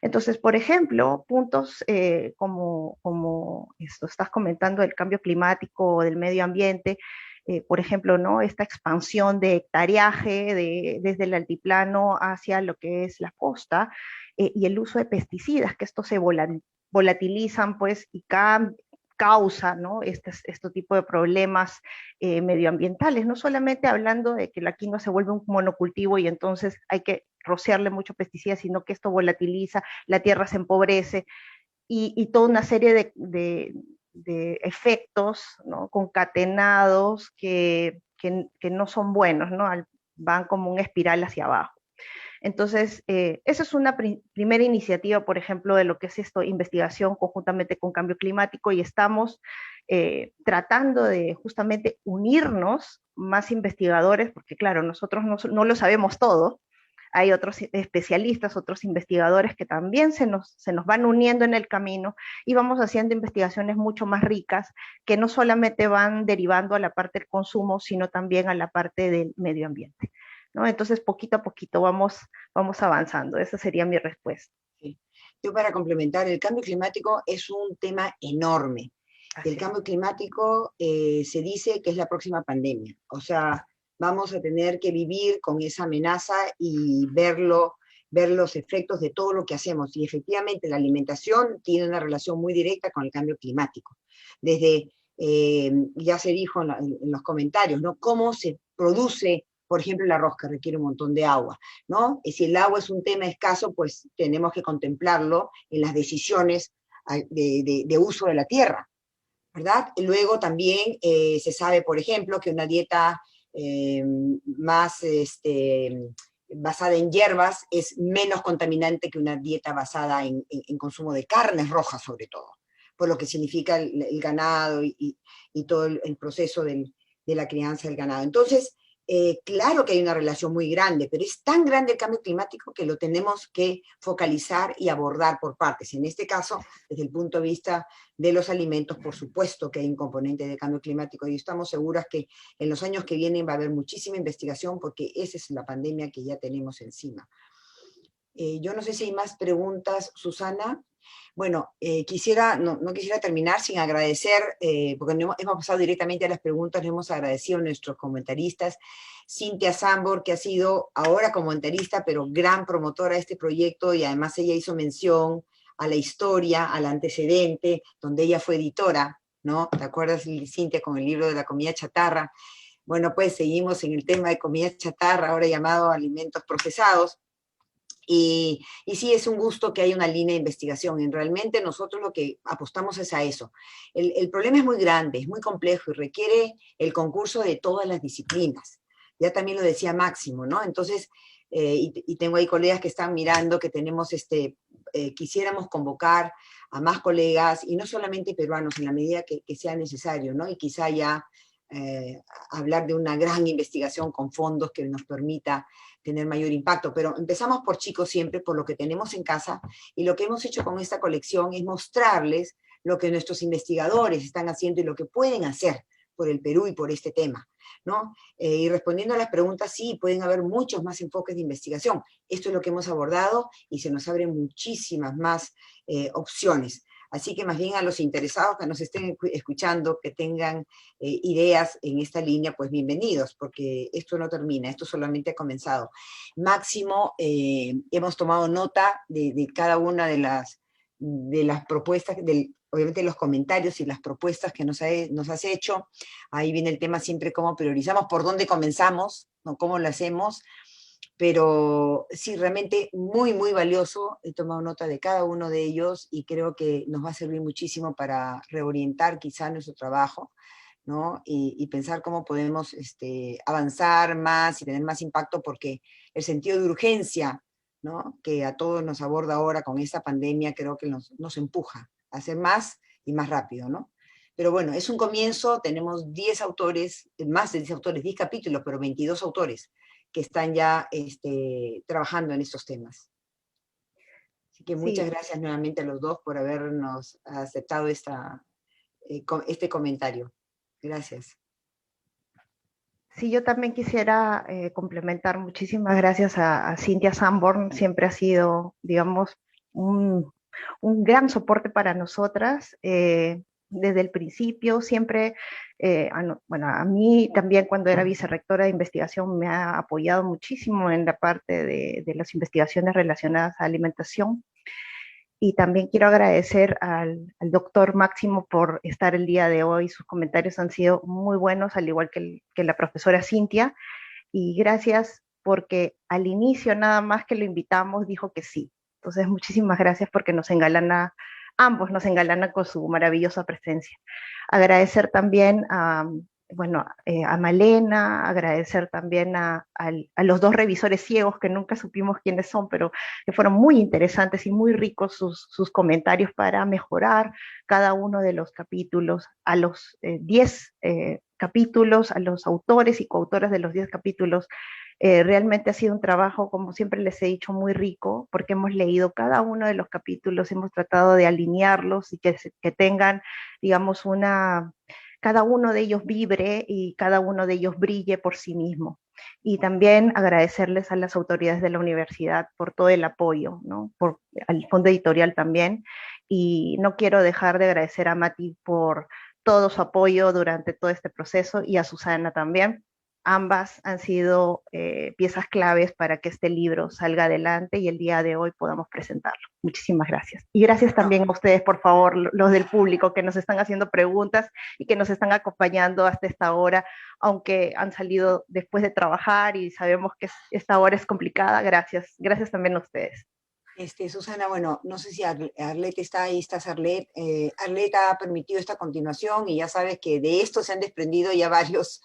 Entonces, por ejemplo, puntos como esto estás comentando del cambio climático o del medio ambiente, por ejemplo, ¿no? Esta expansión de hectareaje desde el altiplano hacia lo que es la costa, y el uso de pesticidas, que estos se volatilizan pues y causa, ¿no? Este tipo de problemas medioambientales, no solamente hablando de que la quinoa se vuelve un monocultivo y entonces hay que rociarle mucho pesticida, sino que esto volatiliza, la tierra se empobrece y toda una serie de efectos, ¿no? Concatenados que no son buenos, ¿no? Van como una espiral hacia abajo. Entonces, esa es una primera iniciativa, por ejemplo, de lo que es esto, investigación conjuntamente con cambio climático, y estamos tratando de justamente unirnos más investigadores, porque claro, nosotros no lo sabemos todo. Hay otros especialistas, otros investigadores que también se nos van uniendo en el camino, y vamos haciendo investigaciones mucho más ricas, que no solamente van derivando a la parte del consumo, sino también a la parte del medio ambiente, ¿no? Entonces, poquito a poquito vamos avanzando. Esa sería mi respuesta. Sí. Yo, para complementar, el cambio climático es un tema enorme. El cambio climático se dice que es la próxima pandemia. O sea, vamos a tener que vivir con esa amenaza y ver los efectos de todo lo que hacemos. Y efectivamente la alimentación tiene una relación muy directa con el cambio climático. Desde, ya se dijo en los comentarios, ¿no? Cómo se produce, por ejemplo, el arroz, que requiere un montón de agua, ¿no? Y si el agua es un tema escaso, pues tenemos que contemplarlo en las decisiones de uso de la tierra, ¿verdad? Luego también se sabe, por ejemplo, que una dieta más basada en hierbas es menos contaminante que una dieta basada en consumo de carnes rojas, sobre todo, por lo que significa el ganado y todo el proceso de la crianza del ganado. Entonces, claro que hay una relación muy grande, pero es tan grande el cambio climático que lo tenemos que focalizar y abordar por partes. En este caso, desde el punto de vista de los alimentos, por supuesto que hay un componente de cambio climático y estamos seguras que en los años que vienen va a haber muchísima investigación porque esa es la pandemia que ya tenemos encima. Yo no sé si hay más preguntas, Susana. Bueno, no quisiera terminar sin agradecer, porque hemos pasado directamente a las preguntas, le hemos agradecido a nuestros comentaristas, Cintia Sambor, que ha sido ahora comentarista, pero gran promotora de este proyecto, y además ella hizo mención a la historia, al antecedente, donde ella fue editora, ¿no? ¿Te acuerdas, Cintia, con el libro de la comida chatarra? Bueno, pues seguimos en el tema de comida chatarra, ahora llamado alimentos procesados. Y sí, es un gusto que haya una línea de investigación. Y realmente nosotros lo que apostamos es a eso. El problema es muy grande, es muy complejo y requiere el concurso de todas las disciplinas. Ya también lo decía Máximo, ¿no? Entonces, y tengo ahí colegas que están mirando, que tenemos, quisiéramos convocar a más colegas, y no solamente peruanos, en la medida que sea necesario, ¿no? Y quizá ya hablar de una gran investigación con fondos que nos permita tener mayor impacto, pero empezamos por chicos siempre, por lo que tenemos en casa, y lo que hemos hecho con esta colección es mostrarles lo que nuestros investigadores están haciendo y lo que pueden hacer por el Perú y por este tema, ¿no? Y respondiendo a las preguntas, sí, pueden haber muchos más enfoques de investigación. Esto es lo que hemos abordado y se nos abren muchísimas más opciones. Así que más bien a los interesados que nos estén escuchando, que tengan ideas en esta línea, pues bienvenidos, porque esto no termina, esto solamente ha comenzado. Máximo, hemos tomado nota de cada una de las propuestas, obviamente los comentarios y las propuestas que nos has hecho. Ahí viene el tema siempre cómo priorizamos, por dónde comenzamos, no cómo lo hacemos. Pero sí, realmente muy, muy valioso. He tomado nota de cada uno de ellos y creo que nos va a servir muchísimo para reorientar quizá nuestro trabajo, ¿no? Y pensar cómo podemos avanzar más y tener más impacto, porque el sentido de urgencia, ¿no?, que a todos nos aborda ahora con esta pandemia, creo que nos empuja a hacer más y más rápido, ¿no? Pero bueno, es un comienzo, tenemos 10 autores, más de 10 autores, 10 capítulos, pero 22 autores que están ya trabajando en estos temas. Así que muchas gracias nuevamente a los dos por habernos aceptado este comentario. Gracias. Sí, yo también quisiera complementar. Muchísimas gracias a Cintia Sanborn. Siempre ha sido, digamos, un gran soporte para nosotras. Desde el principio, siempre, bueno, a mí también cuando era vicerrectora de investigación me ha apoyado muchísimo en la parte de las investigaciones relacionadas a alimentación. Y también quiero agradecer al doctor Máximo por estar el día de hoy. Sus comentarios han sido muy buenos, al igual que la profesora Cintia. Y gracias porque al inicio nada más que lo invitamos dijo que sí. Entonces muchísimas gracias porque ambos nos engalana con su maravillosa presencia. Agradecer también a Malena, agradecer también a los dos revisores ciegos que nunca supimos quiénes son, pero que fueron muy interesantes y muy ricos sus comentarios para mejorar cada uno de los capítulos, a los 10 capítulos, a los autores y coautores de los 10 capítulos. Realmente ha sido un trabajo, como siempre les he dicho, muy rico, porque hemos leído cada uno de los capítulos, hemos tratado de alinearlos y que tengan, digamos, cada uno de ellos vibre y cada uno de ellos brille por sí mismo. Y también agradecerles a las autoridades de la universidad por todo el apoyo, ¿no? Al fondo editorial también, y no quiero dejar de agradecer a Mati por todo su apoyo durante todo este proceso y a Susana también. Ambas han sido piezas claves para que este libro salga adelante y el día de hoy podamos presentarlo. Muchísimas gracias. Y gracias también a ustedes, por favor, los del público que nos están haciendo preguntas y que nos están acompañando hasta esta hora, aunque han salido después de trabajar y sabemos que esta hora es complicada. Gracias. Gracias también a ustedes. Susana, bueno, no sé si Arlet está ahí, estás Arlet. Arlet ha permitido esta continuación y ya sabes que de esto se han desprendido ya varios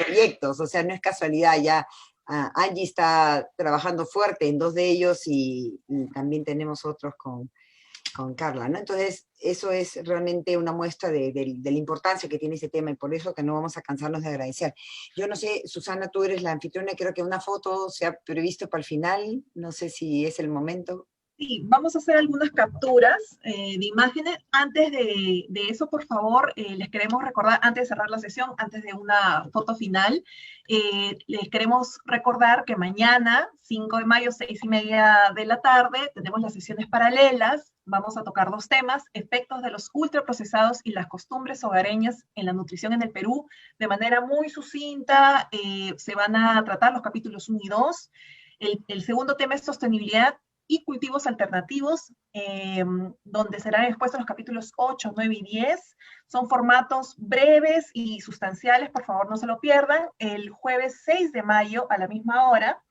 proyectos, o sea, no es casualidad, ya Angie está trabajando fuerte en 2 de ellos y también tenemos otros con Carla, ¿no? Entonces, eso es realmente una muestra de la importancia que tiene ese tema y por eso que no vamos a cansarnos de agradecer. Yo no sé, Susana, tú eres la anfitriona, creo que una foto se ha previsto para el final, no sé si es el momento. Sí, vamos a hacer algunas capturas de imágenes. Antes de eso, por favor, les queremos recordar, antes de cerrar la sesión, antes de una foto final, les queremos recordar que mañana, 5 de mayo, 6:30 de la tarde, tenemos las sesiones paralelas. Vamos a tocar 2 temas: efectos de los ultraprocesados y las costumbres hogareñas en la nutrición en el Perú. De manera muy sucinta, se van a tratar los capítulos 1 y 2. El segundo tema es sostenibilidad y cultivos alternativos, donde serán expuestos los capítulos 8, 9 y 10. Son formatos breves y sustanciales, por favor no se lo pierdan. El jueves 6 de mayo a la misma hora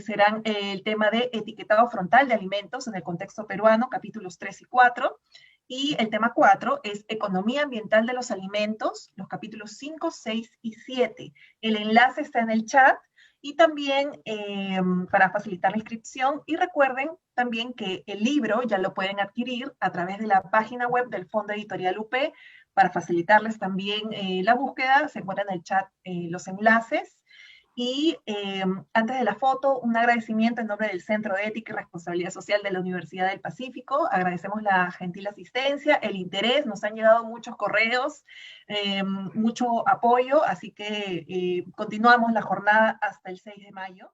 serán el tema de etiquetado frontal de alimentos en el contexto peruano, capítulos 3 y 4. Y el tema 4 es economía ambiental de los alimentos, los capítulos 5, 6 y 7. El enlace está en el chat. Y también para facilitar la inscripción. Y recuerden también que el libro ya lo pueden adquirir a través de la página web del Fondo Editorial UP. Para facilitarles también la búsqueda, se encuentran en el chat los enlaces. Y antes de la foto, un agradecimiento en nombre del Centro de Ética y Responsabilidad Social de la Universidad del Pacífico. Agradecemos la gentil asistencia, el interés, nos han llegado muchos correos, mucho apoyo, así que continuamos la jornada hasta el 6 de mayo.